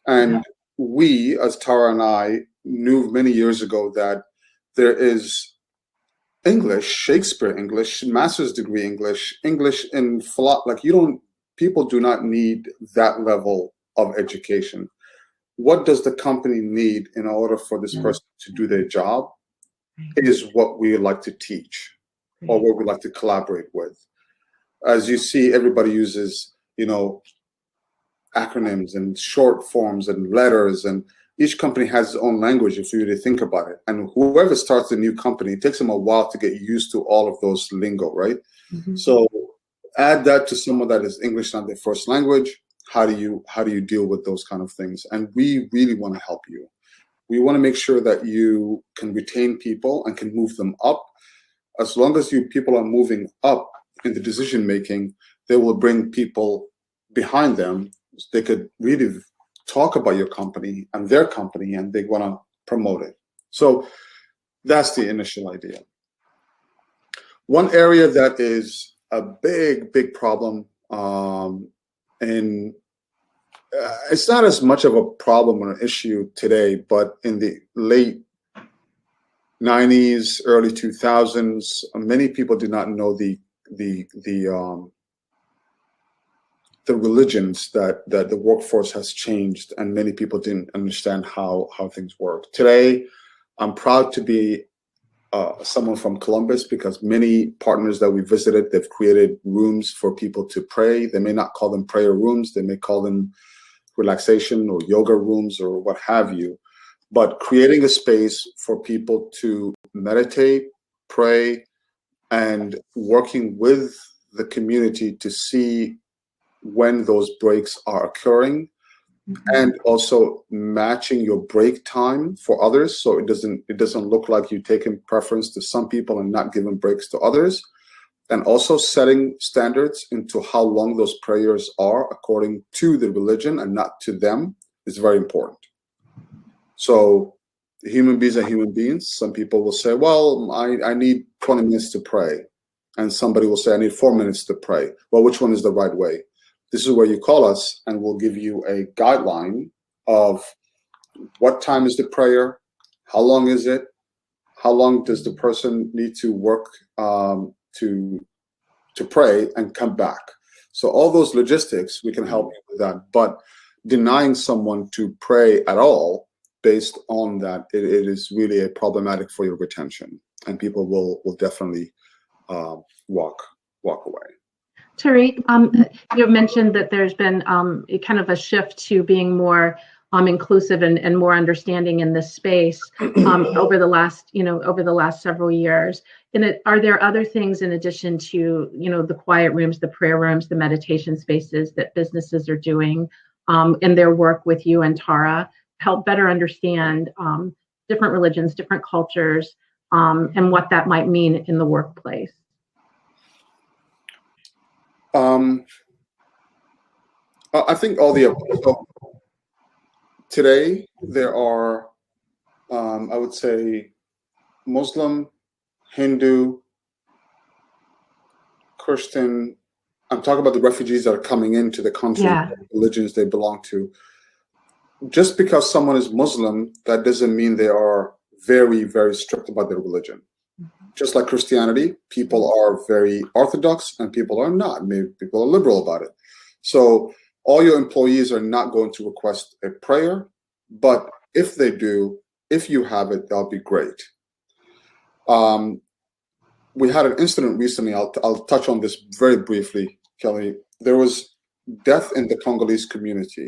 Speaker 2: And we, as Tara and I, knew many years ago that there is English, Shakespeare English, master's degree English in people do not need that level of education. What does the company need in order for this person to do their job? Is what we like to teach, or what we like to collaborate with. As you see, everybody uses, acronyms and short forms and letters, and each company has its own language if you really think about it. And whoever starts a new company, it takes them a while to get used to all of those lingo, right? So add that to someone that is English not their first language. How do you deal with those kind of things? And we really want to help you. We want to make sure that you can retain people and can move them up. As long as people are moving up in the decision making, they will bring people behind them, they could really talk about your company and their company, and they want to promote it. So that's the initial idea. One area that is a big problem, and it's not as much of a problem or an issue today, but in the late 90s, early 2000s, many people did not know the religions that the workforce has changed, and many people didn't understand how things work. Today, I'm proud to be someone from Columbus, because many partners that we visited, they've created rooms for people to pray. They may not call them prayer rooms, they may call them relaxation or yoga rooms or what have you, but creating a space for people to meditate, pray, and working with the community to see when those breaks are occurring, and also matching your break time for others, so it doesn't look like you're taking preference to some people and not giving breaks to others, and also setting standards into how long those prayers are according to the religion and not to them is very important. So human beings are human beings. Some people will say, well, I need 20 minutes to pray, and somebody will say, I need 4 minutes to pray. Well, which one is the right way? This is where you call us, and we'll give you a guideline of what time is the prayer, how long is it, how long does the person need to work to pray and come back. So all those logistics, we can help you with that. But denying someone to pray at all based on that, it is really a problematic for your retention, and people will definitely walk away.
Speaker 1: Tariq, you mentioned that there's been a kind of a shift to being more inclusive and more understanding in this space over the last several years. And are there other things in addition to the quiet rooms, the prayer rooms, the meditation spaces that businesses are doing in their work with you and Tara, help better understand different religions, different cultures, and what that might mean in the workplace?
Speaker 2: I think all the above. Today, there are, I would say, Muslim, Hindu, Christian. I'm talking about the refugees that are coming into the country, the religions they belong to. Just because someone is Muslim, that doesn't mean they are very, very strict about their religion. Just like Christianity, people are very orthodox and people are not. Maybe people are liberal about it. So all your employees are not going to request a prayer, but if they do, if you have it, that'll be great. We had an incident recently. I'll touch on this very briefly, Kelly. There was death in the Congolese community.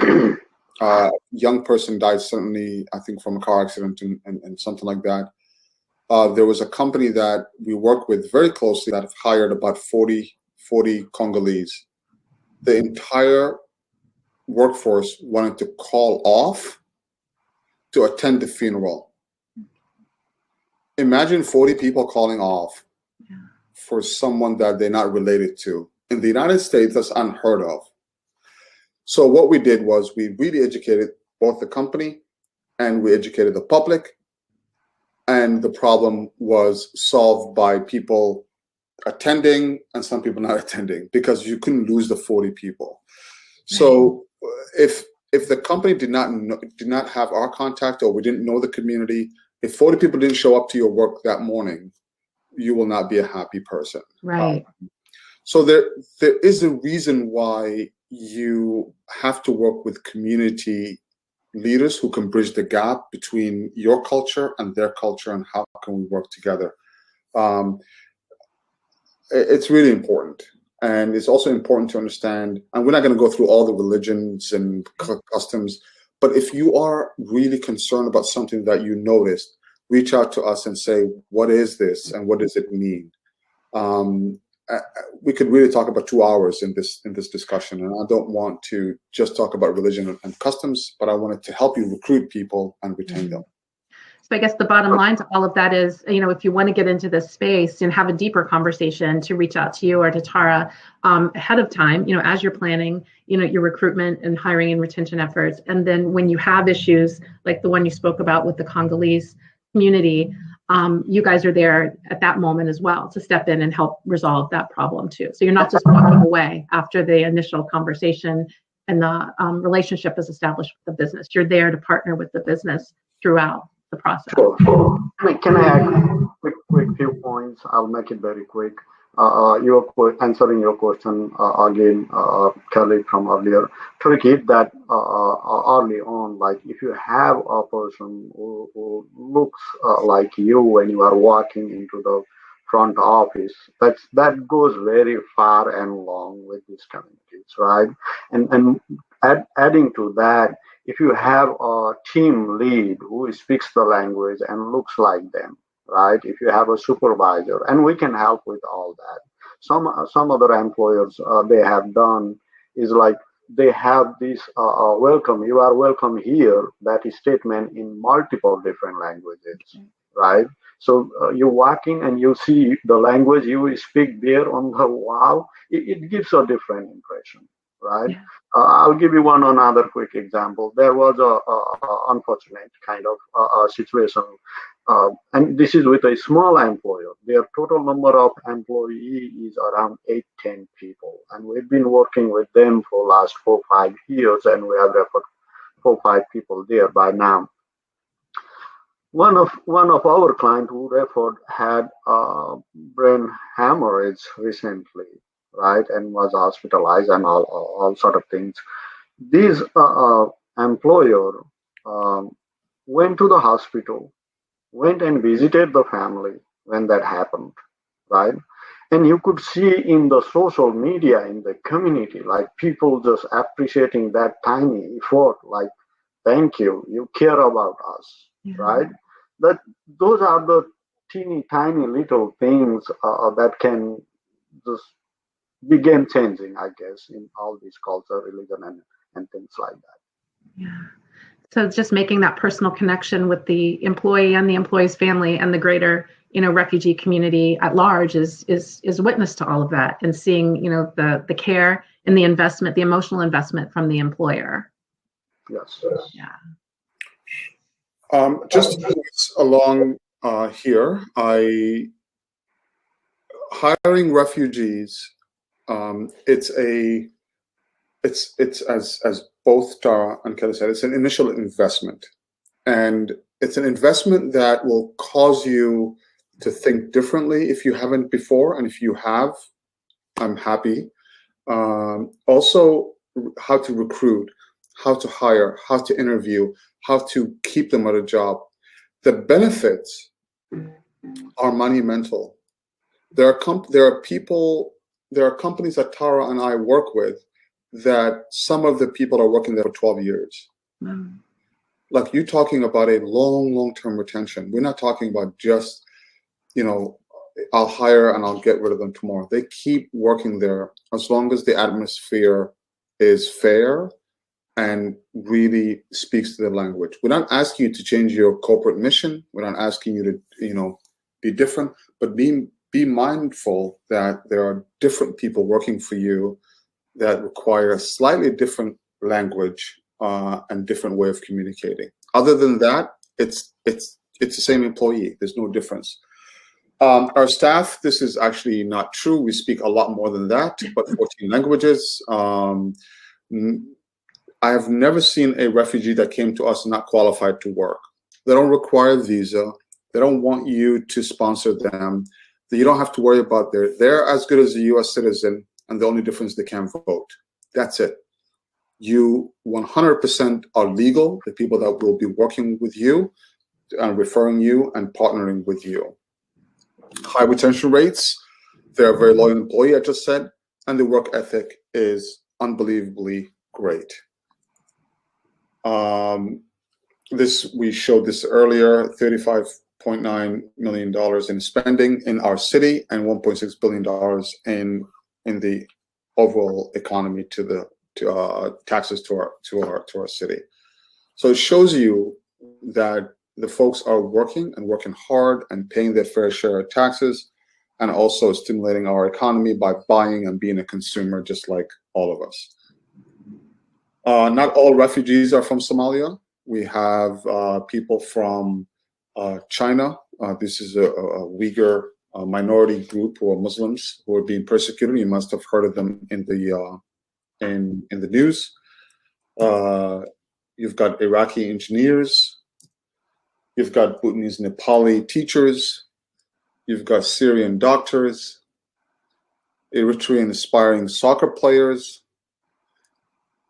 Speaker 2: Young person died suddenly, I think, from a car accident and something like that. There was a company that we work with very closely that have hired about 40 Congolese. The entire workforce wanted to call off to attend the funeral. Imagine 40 people calling off for someone that they're not related to. In the United States, that's unheard of. So what we did was we really educated both the company and we educated the public. And the problem was solved by people attending and some people not attending, because you couldn't lose the 40 people. So if the company did not have our contact, or we didn't know the community, if 40 people didn't show up to your work that morning, you will not be a happy person.
Speaker 1: Right.
Speaker 2: So there is a reason why you have to work with community leaders who can bridge the gap between your culture and their culture, and how can we work together. It's really important. And it's also important to understand, and we're not going to go through all the religions and customs, but if you are really concerned about something that you noticed, reach out to us and say, what is this and what does it mean? We could really talk about 2 hours in this discussion, and I don't want to just talk about religion and customs, but I wanted to help you recruit people and retain them.
Speaker 1: So I guess the bottom line to all of that is, if you want to get into this space and have a deeper conversation, to reach out to you or to Tara ahead of time, as you're planning, your recruitment and hiring and retention efforts. And then when you have issues like the one you spoke about with the Congolese community, you guys are there at that moment as well to step in and help resolve that problem too. So you're not just walking away after the initial conversation and the relationship is established with the business. You're there to partner with the business throughout the process.
Speaker 3: Sure. Can I add quick few points? I'll make it very quick. Answering your question again, Kelly, from earlier, to repeat that early on, like if you have a person who looks like you when you are walking into the front office, that goes very far and long with these communities, right? And adding to that, if you have a team lead who speaks the language and looks like them, right? If you have a supervisor, and we can help with all that. Some other employers they have done is like they have this welcome, you are welcome here, that is statement in multiple different languages, right? So you walk in and you see the language you speak there on the wall, it gives a different impression, right? Yeah. I'll give you one another quick example. There was a unfortunate kind of situation, and this is with a small employer. Their total number of employees is around 8-10 people, and we've been working with them for last 4-5 years, and we have referred 4-5 people there by now. One of our clients who referred had brain hemorrhage recently, right, and was hospitalized and all sort of things. This employer went to the hospital, went and visited the family when that happened, right? And you could see in the social media, in the community, like people just appreciating that tiny effort, like, thank you, you care about us, right? Those are the teeny tiny little things that can just be game changing, I guess, in all these culture, religion, and things like that.
Speaker 1: Yeah. So just making that personal connection with the employee and the employee's family and the greater, refugee community at large is witness to all of that, and seeing, the care and the investment, the emotional investment from the employer.
Speaker 3: Yes.
Speaker 1: Yeah.
Speaker 2: Just along here, hiring refugees. It's as both Tara and Kelly said, it's an initial investment, and it's an investment that will cause you to think differently if you haven't before, and if you have, I'm happy. Also, how to recruit, how to hire, how to interview, how to keep them at a job. The benefits are monumental. There are companies that Tara and I work with that some of the people are working there for 12 years. Mm. Like, you're talking about a long-term retention. We're not talking about just, I'll hire and I'll get rid of them tomorrow. They keep working there as long as the atmosphere is fair and really speaks to the language. We're not asking you to change your corporate mission. We're not asking you to, be different, but be mindful that there are different people working for you that require a slightly different language and different way of communicating. Other than that, it's the same employee. There's no difference. Our staff, this is actually not true. We speak a lot more than that, but 14 languages. I have never seen a refugee that came to us not qualified to work. They don't require a visa. They don't want you to sponsor them. You don't have to worry about they're as good as a US citizen, and the only difference, they can't vote. That's it. You 100% are legal, the people that will be working with you and referring you and partnering with you. High retention rates, they're a very loyal employee, I just said, and the work ethic is unbelievably great. We showed this earlier, $35.9 million in spending in our city and $1.6 billion in the overall economy to taxes to our city. So it shows you that the folks are working and working hard and paying their fair share of taxes, and also stimulating our economy by buying and being a consumer just like all of us. Not all refugees are from Somalia. We have people from China. This is a Uyghur minority group who are Muslims who are being persecuted. You must have heard of them in the news. You've got Iraqi engineers. You've got Bhutanese Nepali teachers. You've got Syrian doctors, Eritrean aspiring soccer players,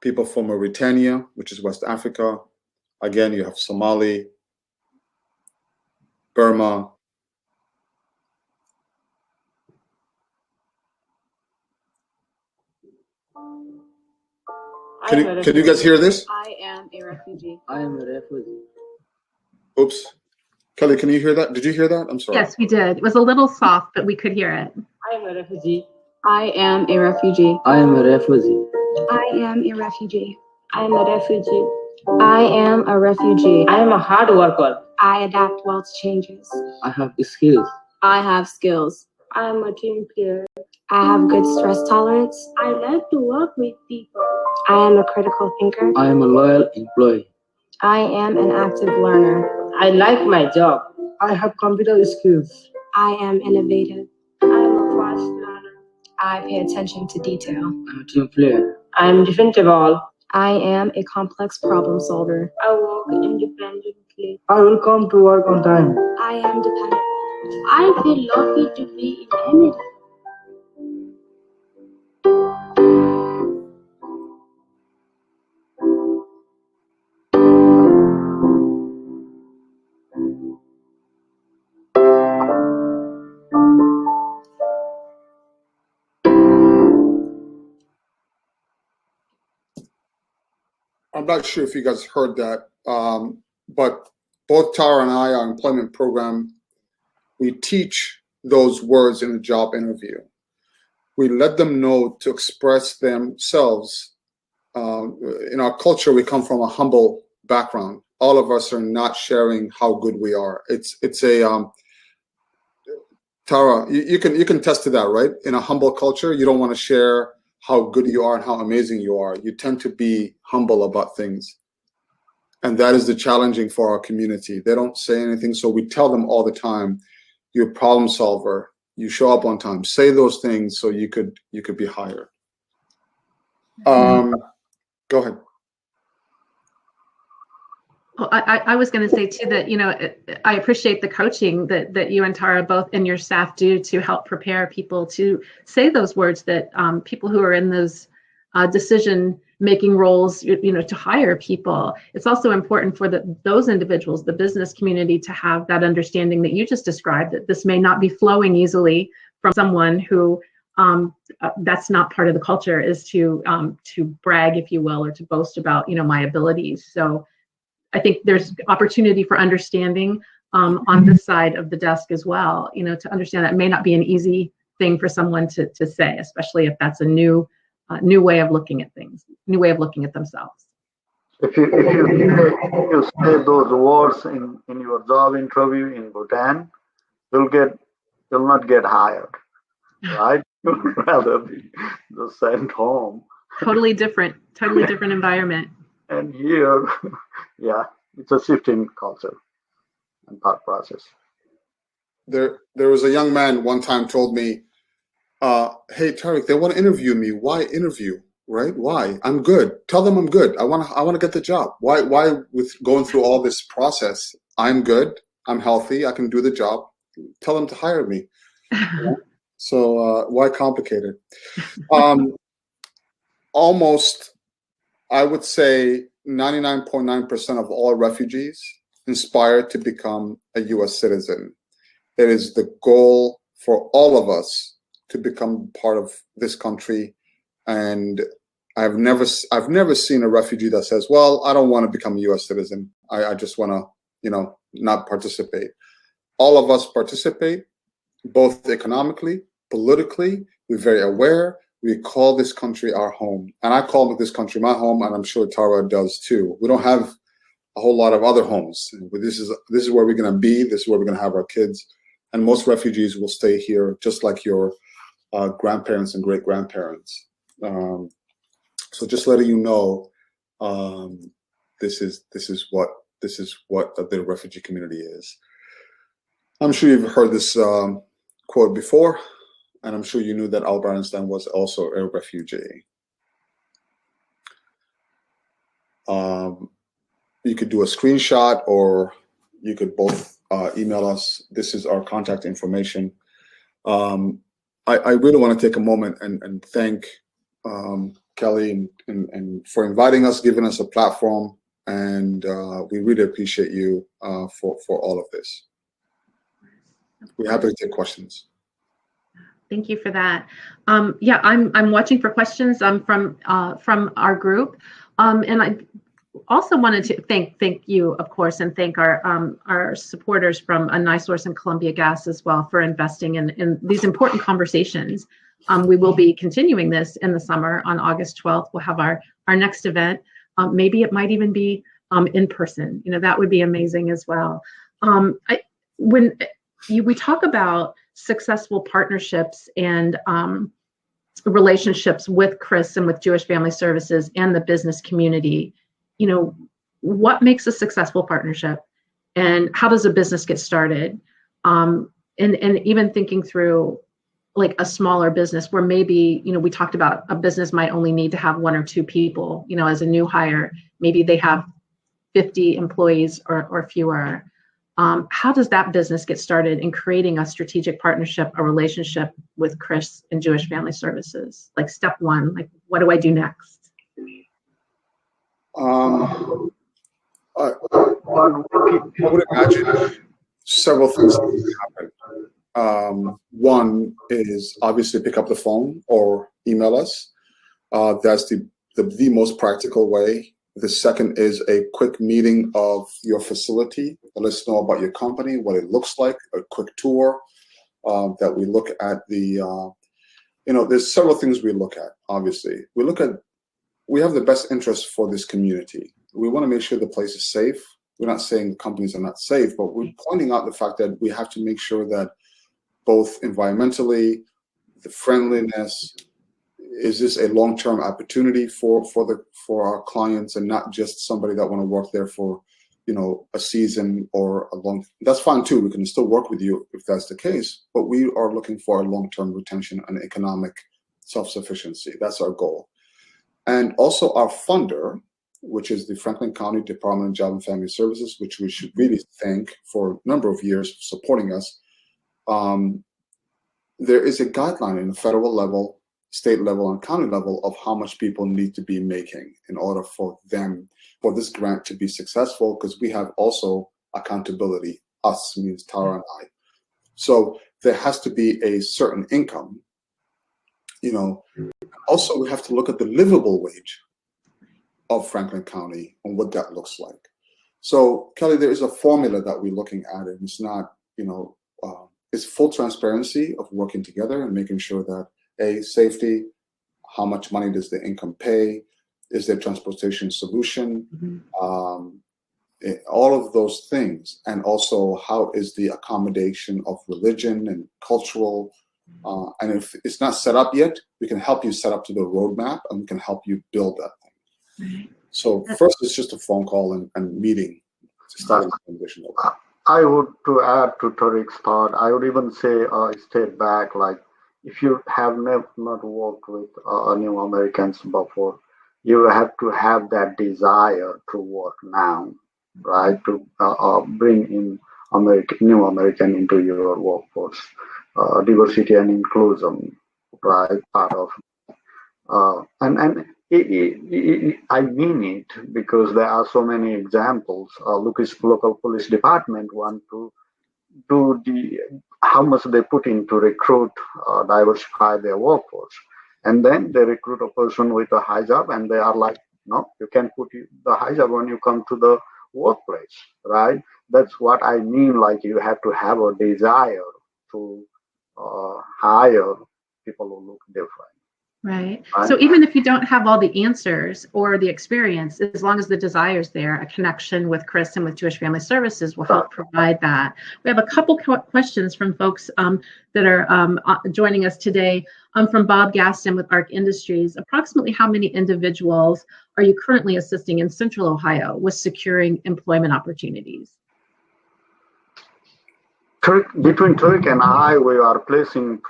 Speaker 2: people from Mauritania, which is West Africa. Again, you have Somali, Burma. Can you guys hear this?
Speaker 4: I am a refugee.
Speaker 5: I am a refugee.
Speaker 2: Oops. Kelly, can you hear that? Did you hear that? I'm sorry.
Speaker 1: Yes, we did. It was a little soft, but we could hear it.
Speaker 5: I am a refugee.
Speaker 4: I am a refugee.
Speaker 5: I am a refugee.
Speaker 4: I am a refugee. I am a refugee. I am a refugee.
Speaker 5: I am a hard worker.
Speaker 4: I adapt well to changes.
Speaker 5: I have skills.
Speaker 4: I have skills. I am a team player. I have good stress tolerance. I like to work with people. I am a critical thinker.
Speaker 5: I am a loyal employee.
Speaker 4: I am an active learner.
Speaker 5: I like my job. I have computer skills.
Speaker 4: I am innovative. I am a fast learner. I pay attention to detail.
Speaker 5: I'm a team player.
Speaker 4: I am dependable. I am a complex problem solver. I work independently.
Speaker 5: I will come to work on time.
Speaker 4: I am dependable. I feel lucky to be in immigrant.
Speaker 2: I'm not sure if you guys heard that, but both Tara and I, our employment program, we teach those words in a job interview. We let them know to express themselves. In our culture, we come from a humble background. All of us are not sharing how good we are. It's a Tara, you can attest to that, right? In a humble culture, you don't want to share how good you are and how amazing you are. You tend to be humble about things. And that is the challenging for our community. They don't say anything, so we tell them all the time, you're a problem solver, you show up on time, say those things so you could be hired. Go ahead.
Speaker 1: Well, I was going to say too that, you know, I appreciate the coaching that you and Tara both and your staff do to help prepare people to say those words that people who are in those decision-making roles, you know, to hire people. It's also important for those individuals, the business community, to have that understanding that you just described, that this may not be flowing easily from someone who that's not part of the culture, is to brag, if you will, or to boast about, you know, my abilities. So I think there's opportunity for understanding on this side of the desk as well, you know, to understand that may not be an easy thing for someone to say, especially if that's a new way of looking at things, new way of looking at themselves.
Speaker 3: If you say those words in your job interview in Bhutan, you'll not get hired, right? You'd rather be just sent home.
Speaker 1: Totally different environment.
Speaker 3: And here, yeah, it's a shift in culture and thought process.
Speaker 2: There was a young man one time told me, hey, Tariq, they want to interview me. Why interview, right? Why? I'm good. Tell them I'm good. I want to get the job. Why with going through all this process? I'm good. I'm healthy. I can do the job. Tell them to hire me. So why complicate it? Almost, I would say 99.9% of all refugees aspire to become a U.S. citizen. It is the goal for all of us to become part of this country. And I've never seen a refugee that says, well, I don't want to become a U.S. citizen. I just want to, you know, not participate. All of us participate, both economically, politically. We're very aware. We call this country our home. And I call this country my home, and I'm sure Tara does too. We don't have a whole lot of other homes. But this is where we're going to be. This is where we're going to have our kids. And most refugees will stay here, just like your grandparents and great grandparents. So just letting you know, this is what the refugee community is. I'm sure you've heard this quote before, and I'm sure you knew that Albert Einstein was also a refugee. You could do a screenshot, or you could both email us. This is our contact information. I really want to take a moment and thank Kelly and for inviting us, giving us a platform, and we really appreciate you for all of this. We're happy to take questions.
Speaker 1: Thank you for that. Yeah, I'm watching for questions from our group, and I also wanted to thank you, of course, and thank our supporters from NiSource and Columbia Gas as well for investing in these important conversations. We will be continuing this in the summer. On August 12th, we'll have our next event. Maybe it might even be in person. That would be amazing as well. When we talk about successful partnerships and relationships with CRIS and with Jewish Family Services and the business community, what makes a successful partnership, and how does a business get started? And even thinking through like a smaller business where maybe, we talked about a business might only need to have 1 or 2 people, as a new hire, maybe they have 50 employees or fewer. How does that business get started in creating a strategic partnership, a relationship with CRIS and Jewish Family Services? Like step 1, like what do I do next?
Speaker 2: I would imagine several things that happen. One is obviously pick up the phone or email us. That's the most practical way. The second is a quick meeting of your facility. Let us know about your company, what it looks like, a quick tour that we look at there's several things we look at, obviously. We have the best interest for this community. We want to make sure the place is safe. We're not saying the companies are not safe, but we're pointing out the fact that we have to make sure that both environmentally, the friendliness, is this a long-term opportunity for our clients and not just somebody that want to work there for, a season or a long, that's fine too. We can still work with you if that's the case, but we are looking for a long-term retention and economic self-sufficiency. That's our goal. And also our funder, which is the Franklin County Department of Job and Family Services, which we should really thank for a number of years supporting us. There is a guideline in the federal level, state level, and county level of how much people need to be making in order for this grant to be successful, because we have also accountability. Us means Tara and I. So there has to be a certain income. Also, we have to look at the livable wage of Franklin County and what that looks like. So, Kelly, there is a formula that we're looking at, and it's not, it's full transparency of working together and making sure that safety, how much money does the income pay, is there transportation solution, all of those things, and also how is the accommodation of religion and cultural. And if it's not set up yet, we can help you set up to the roadmap, and we can help you build that thing. So first, it's just a phone call and meeting to start the transition.
Speaker 3: I would, to add to Tariq's thought, I would even say step back, like if you have not worked with new Americans before, you have to have that desire to work now, right? To bring in new American into your workforce. Diversity and inclusion, right? Part of, I mean it, because there are so many examples. Local police department want to do how much they put in to recruit, diversify their workforce, and then they recruit a person with a hijab, and they are like, no, you can put the hijab when you come to the workplace, right? That's what I mean. Like you have to have a desire to hire people who look different.
Speaker 1: Right.
Speaker 3: Right.
Speaker 1: So even if you don't have all the answers or the experience, as long as the desire is there, a connection with CRIS and with Jewish Family Services will help provide that. We have a couple questions from folks that are joining us today. From Bob Gaston with ARC Industries. Approximately how many individuals are you currently assisting in Central Ohio with securing employment opportunities?
Speaker 3: Between Turk and I, we are placing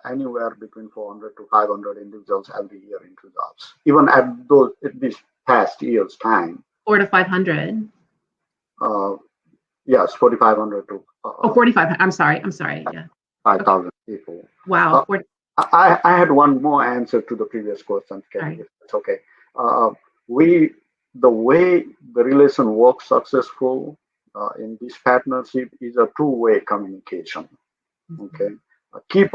Speaker 3: anywhere between 400 to 500 individuals every year into jobs. Even at this past year's time.
Speaker 1: 400 to 500.
Speaker 3: Yes, 4,500 to.
Speaker 1: 4,500. I'm sorry. Yeah.
Speaker 3: 5,000 people.
Speaker 1: Wow.
Speaker 3: I had one more answer to the previous question, Kelly,
Speaker 1: Right.
Speaker 3: if it's okay. The way the relation works successful in this partnership is a two-way communication. Okay, keep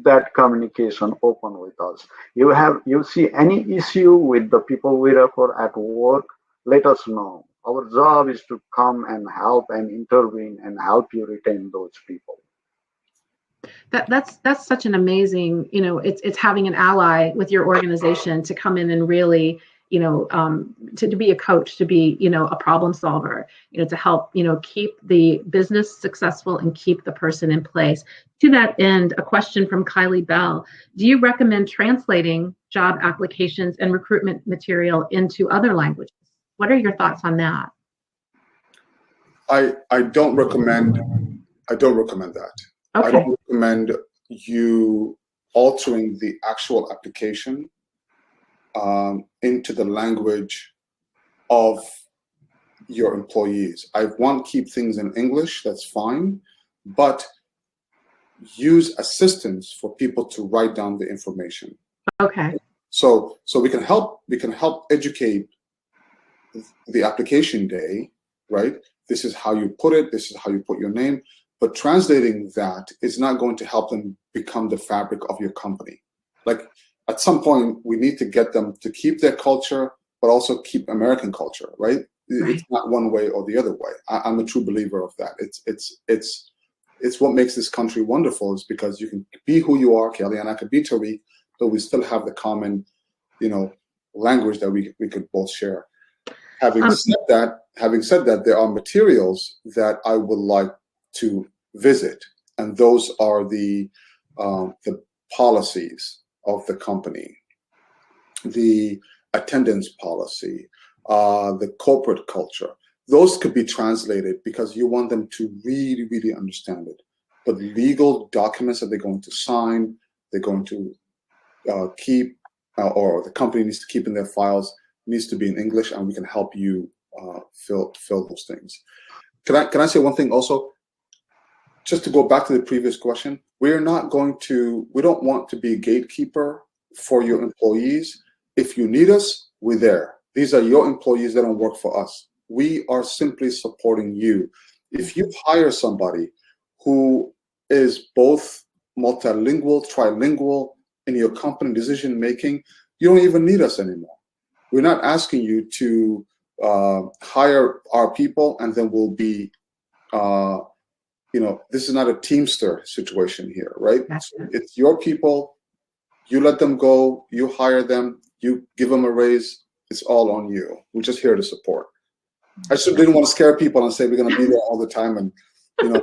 Speaker 3: that communication open with us. You see any issue with the people we refer at work, let us know. Our job is to come and help and intervene and help you retain those people.
Speaker 1: That's such an amazing, it's having an ally with your organization to come in and really, to be a coach, to be, a problem solver, to help, keep the business successful and keep the person in place. To that end, a question from Kylie Bell. Do you recommend translating job applications and recruitment material into other languages? What are your thoughts on that?
Speaker 2: I don't recommend that.
Speaker 1: Okay.
Speaker 2: I don't recommend you altering the actual application into the language of your employees. I want to keep things in English, that's fine, but use assistance for people to write down the information.
Speaker 1: Okay.
Speaker 2: So we can help educate the application day, right? This is how you put it, this is how you put your name. But translating that is not going to help them become the fabric of your company. Like at some point, we need to get them to keep their culture, but also keep American culture, right? It's not one way or the other way. I'm a true believer of that. It's what makes this country wonderful is because you can be who you are, Kelly, and I could be Tariq, but we still have the common, language that we could both share. Having said that, there are materials that I would like to visit, and those are the policies of the company, the attendance policy, the corporate culture. Those could be translated because you want them to really, really understand it. But legal documents that they're going to sign, they're going to keep, or the company needs to keep in their files, needs to be in English, and we can help you fill those things. Can I say one thing also? Just to go back to the previous question, we don't want to be a gatekeeper for your employees. If you need us, we're there. These are your employees that don't work for us. We are simply supporting you. If you hire somebody who is both multilingual, trilingual in your company decision making, you don't even need us anymore. We're not asking you to hire our people and then we'll be this is not a Teamster situation here, right?
Speaker 1: Gotcha.
Speaker 2: It's your people. You let them go. You hire them. You give them a raise. It's all on you. We're just here to support. I just didn't want to scare people and say we're going to be there all the time, and Sarah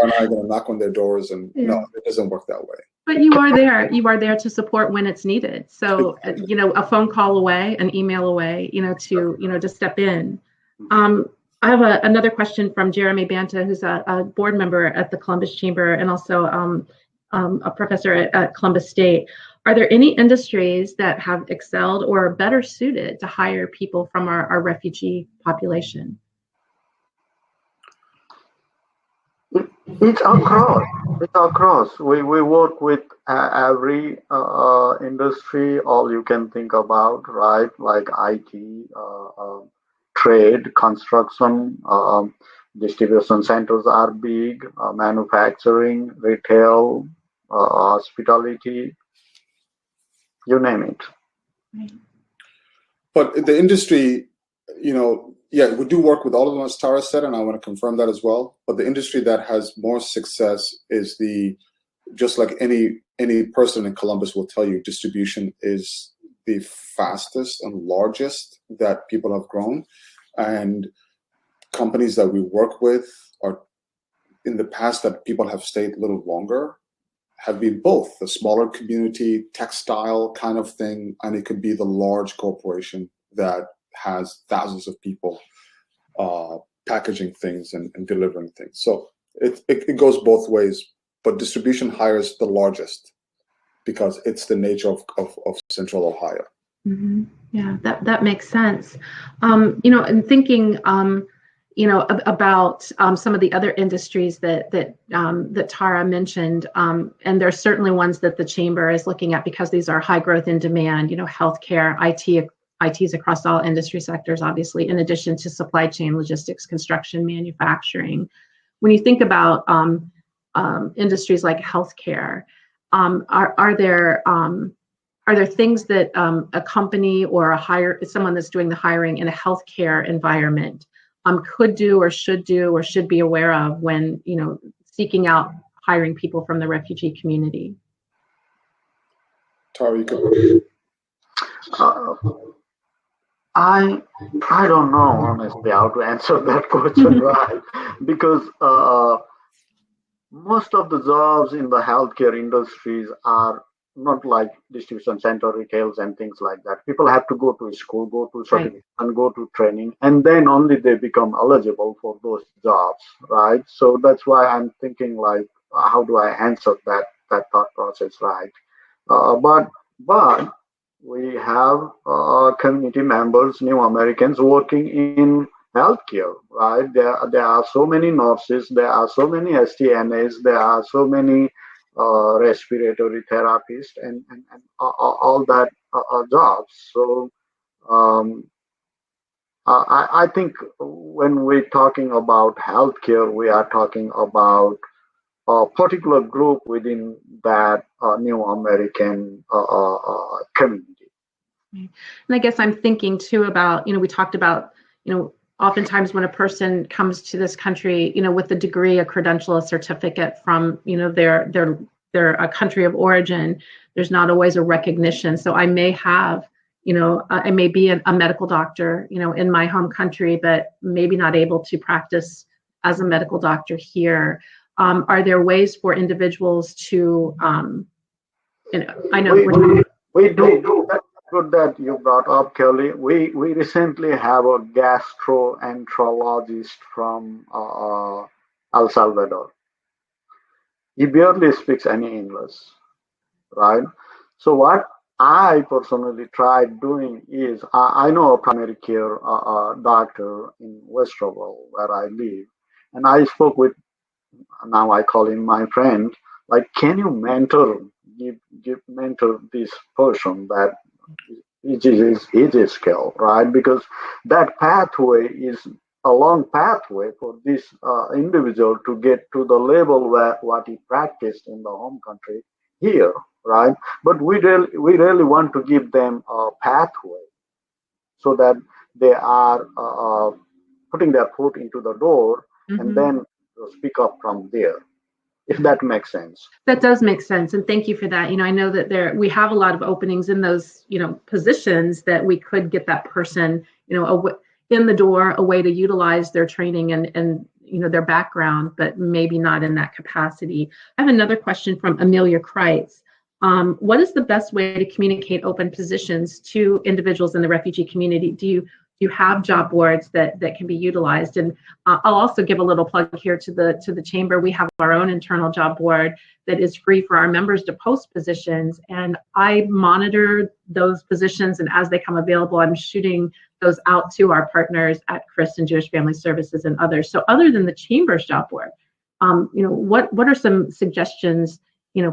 Speaker 2: and I are going to knock on their doors, and no, it doesn't work that way.
Speaker 1: But you are there. You are there to support when it's needed. So a phone call away, an email away, to step in. I have another question from Jeremy Banta, who's a board member at the Columbus Chamber and also a professor at Columbus State. Are there any industries that have excelled or are better suited to hire people from our refugee population?
Speaker 3: It's across. We work with every industry, all you can think about, right? Like IT, trade, construction, distribution centers are big, manufacturing, retail, hospitality, you name it.
Speaker 2: But the industry, we do work with all of them, as Tara said, and I want to confirm that as well. But the industry that has more success is just like any any person in Columbus will tell you distribution is the fastest and largest that people have grown. And companies that we work with are, in the past, that people have stayed a little longer, have been both the smaller community textile kind of thing, and it could be the large corporation that has thousands of people packaging things and delivering things. So it goes both ways, but distribution hires the largest because it's the nature of Central Ohio.
Speaker 1: Mm-hmm. Yeah, that makes sense. And thinking, about some of the other industries that Tara mentioned, and there's certainly ones that the Chamber is looking at because these are high growth in demand. Healthcare, ITs across all industry sectors, obviously, in addition to supply chain, logistics, construction, manufacturing. When you think about industries like healthcare, are there things that a company or someone that's doing the hiring in a healthcare environment could do or should be aware of when seeking out hiring people from the refugee community?
Speaker 2: Tara, you could.
Speaker 3: I don't know honestly how to answer that question, right? Because most of the jobs in the healthcare industries are not like distribution center, retails, and things like that. People have to go to school, go to certificate, and go to training, and then only they become eligible for those jobs, right? So that's why I'm thinking like, how do I answer that thought process, right? But we have community members, new Americans working in healthcare, right? There are so many nurses, there are so many STNAs, there are so many respiratory therapists, and all that jobs. So I think when we're talking about healthcare, we are talking about a particular group within that new American community.
Speaker 1: And I guess I'm thinking too about, we talked about, oftentimes when a person comes to this country, with a degree, a credential, a certificate from, their country of origin, there's not always a recognition. So I may have, I may be a medical doctor, in my home country, but maybe not able to practice as a medical doctor here. Are there ways for individuals to, I know
Speaker 3: we do. That's good that you brought up, Kelly. We recently have a gastroenterologist from El Salvador. He barely speaks any English, right? So what I personally tried doing is, I know a primary care doctor in Westerville where I live, and I spoke with, now I call him my friend, like, can you mentor this person that his skill, right? Because that pathway is a long pathway for this individual to get to the level where what he practiced in the home country here, right? But we really want to give them a pathway so that they are putting their foot into the door, and then speak up from there, if that makes sense.
Speaker 1: That does make sense, and thank you for that. I know that we have a lot of openings in those, positions that we could get that person, in the door, a way to utilize their training and their background, but maybe not in that capacity. I have another question from Amelia Kreitz. What is the best way to communicate open positions to individuals in the refugee community? Do you have job boards that can be utilized? And I'll also give a little plug here to the Chamber. We have our own internal job board that is free for our members to post positions, and I monitor those positions, and as they come available, I'm shooting those out to our partners at CRIS and Jewish Family Services and others. So other than the Chamber's job board, what are some suggestions,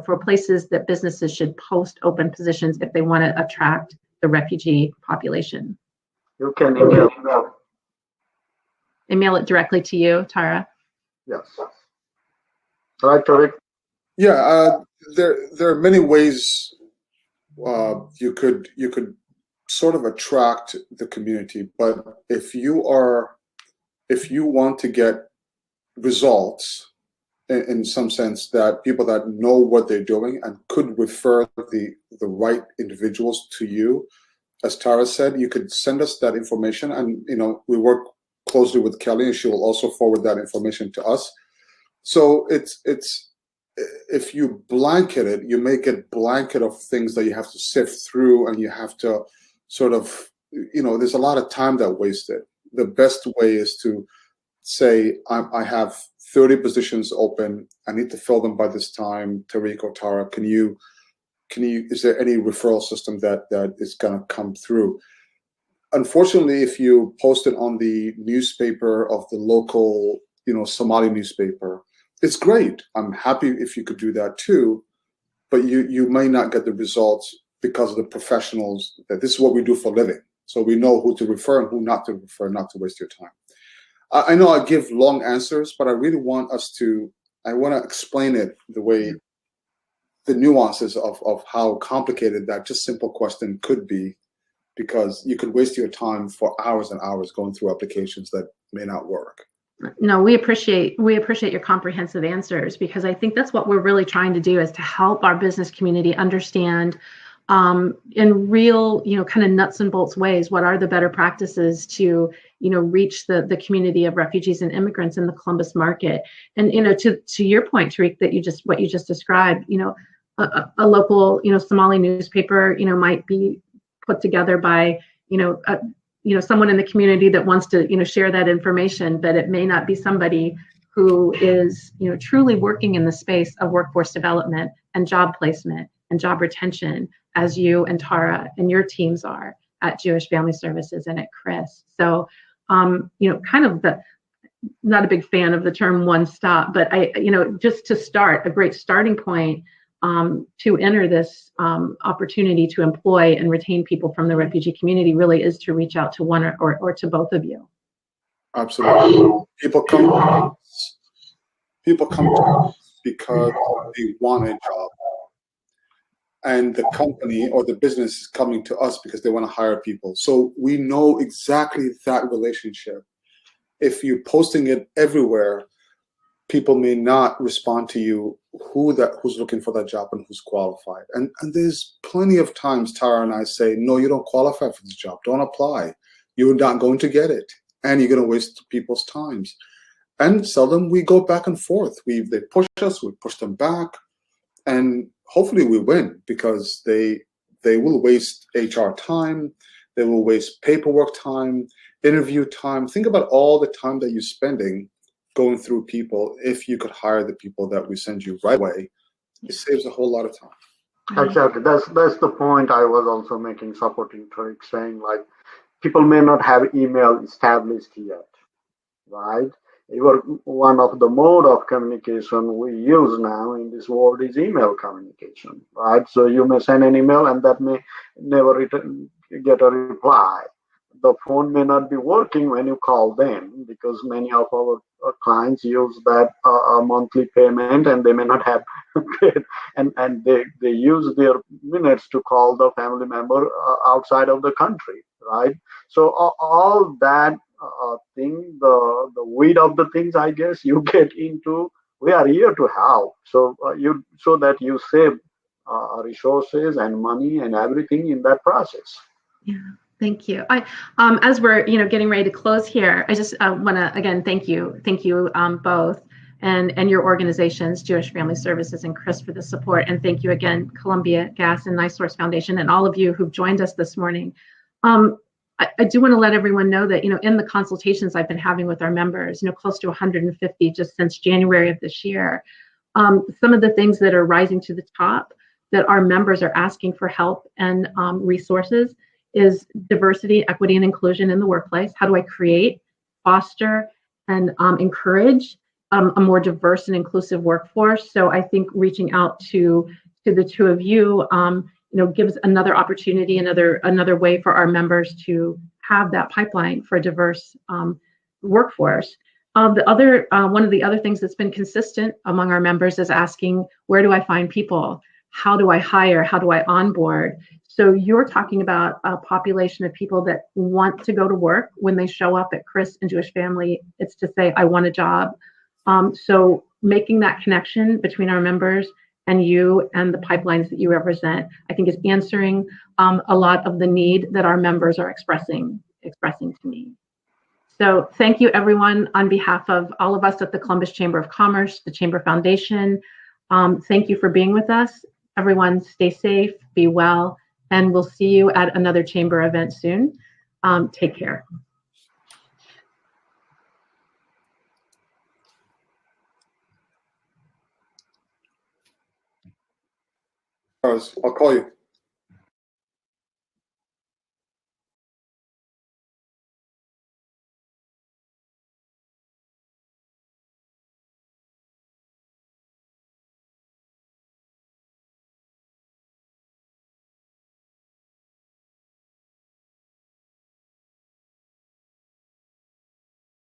Speaker 1: for places that businesses should post open positions if they want to attract the refugee population?
Speaker 3: You can
Speaker 1: email it directly to you, Tara.
Speaker 3: Yes. Right, Tariq?
Speaker 2: Yeah, there are many ways you could sort of attract the community, but if you want to get results in some sense, that people that know what they're doing and could refer the right individuals to you. As Tara said, you could send us that information, and we work closely with Kelly, and she will also forward that information to us. So it's if you blanket it, you make it blanket of things that you have to sift through, and you have to sort of, there's a lot of time that wasted. The best way is to say, I have 30 positions open. I need to fill them by this time. Tariq or Tara, is there any referral system that is going to come through? Unfortunately, if you post it on the newspaper of the local, Somali newspaper, it's great. I'm happy if you could do that too, but you may not get the results because of the professionals that this is what we do for a living. So we know who to refer and who not to refer, not to waste your time. I know I give long answers, but I really want I want to explain it the way, the nuances of how complicated that just simple question could be, because you could waste your time for hours and hours going through applications that may not work.
Speaker 1: No, we appreciate your comprehensive answers, because I think that's what we're really trying to do, is to help our business community understand in real, kind of nuts and bolts ways, what are the better practices to, reach the community of refugees and immigrants in the Columbus market. And, to your point, Tariq, that what you just described, a local, Somali newspaper, might be put together by, someone in the community that wants to, share that information, but it may not be somebody who is, truly working in the space of workforce development and job placement and job retention, as you and Tara and your teams are at Jewish Family Services and at CRIS. So, kind of not a big fan of the term one stop, but just to start, a great starting point to enter this opportunity to employ and retain people from the refugee community really is to reach out to one or to both of you.
Speaker 2: Absolutely. People come to us because they want a job. And the company or the business is coming to us because they want to hire people. So we know exactly that relationship. If you're posting it everywhere, people may not respond to you who's looking for that job and who's qualified. And there's plenty of times Tara and I say, no, you don't qualify for this job. Don't apply. You're not going to get it. And you're going to waste people's times. And seldom we go back and forth. They push us, we push them back. And hopefully we win, because they will waste HR time, they will waste paperwork time, interview time. Think about all the time that you're spending going through people. If you could hire the people that we send you right away, it saves a whole lot of time.
Speaker 3: Exactly. That's the point I was also making, supporting Tariq, saying like people may not have email established yet, right? One of the mode of communication we use now in this world is email communication, right? So you may send an email and that may never get a reply. The phone may not be working when you call them, because many of our clients use that monthly payment, and they may not have paid, and they use their minutes to call the family member outside of the country, right? So all that thing, the weed of the things, I guess, you get into, we are here to help. So so that you save resources and money and everything in that process.
Speaker 1: Yeah. Thank you. As we're getting ready to close here, I just want to again thank you both and your organizations, Jewish Family Services and CRIS, for the support, and thank you again, Columbia Gas and NiSource Foundation, and all of you who've joined us this morning. I do want to let everyone know that in the consultations I've been having with our members, close to 150 just since January of this year, some of the things that are rising to the top that our members are asking for help and resources is diversity, equity, and inclusion in the workplace. How do I create, foster, and encourage a more diverse and inclusive workforce? So I think reaching out to the two of you, gives another opportunity, another way for our members to have that pipeline for a diverse workforce. One of the other things that's been consistent among our members is asking, where do I find people? How do I hire? How do I onboard? So you're talking about a population of people that want to go to work. When they show up at CRIS and Jewish Family, it's to say, I want a job. So making that connection between our members and you and the pipelines that you represent, I think is answering a lot of the need that our members are expressing to me. So thank you, everyone, on behalf of all of us at the Columbus Chamber of Commerce, the Chamber Foundation. Thank you for being with us. Everyone, stay safe, be well, and we'll see you at another Chamber event soon. Take care.
Speaker 2: I'll call you.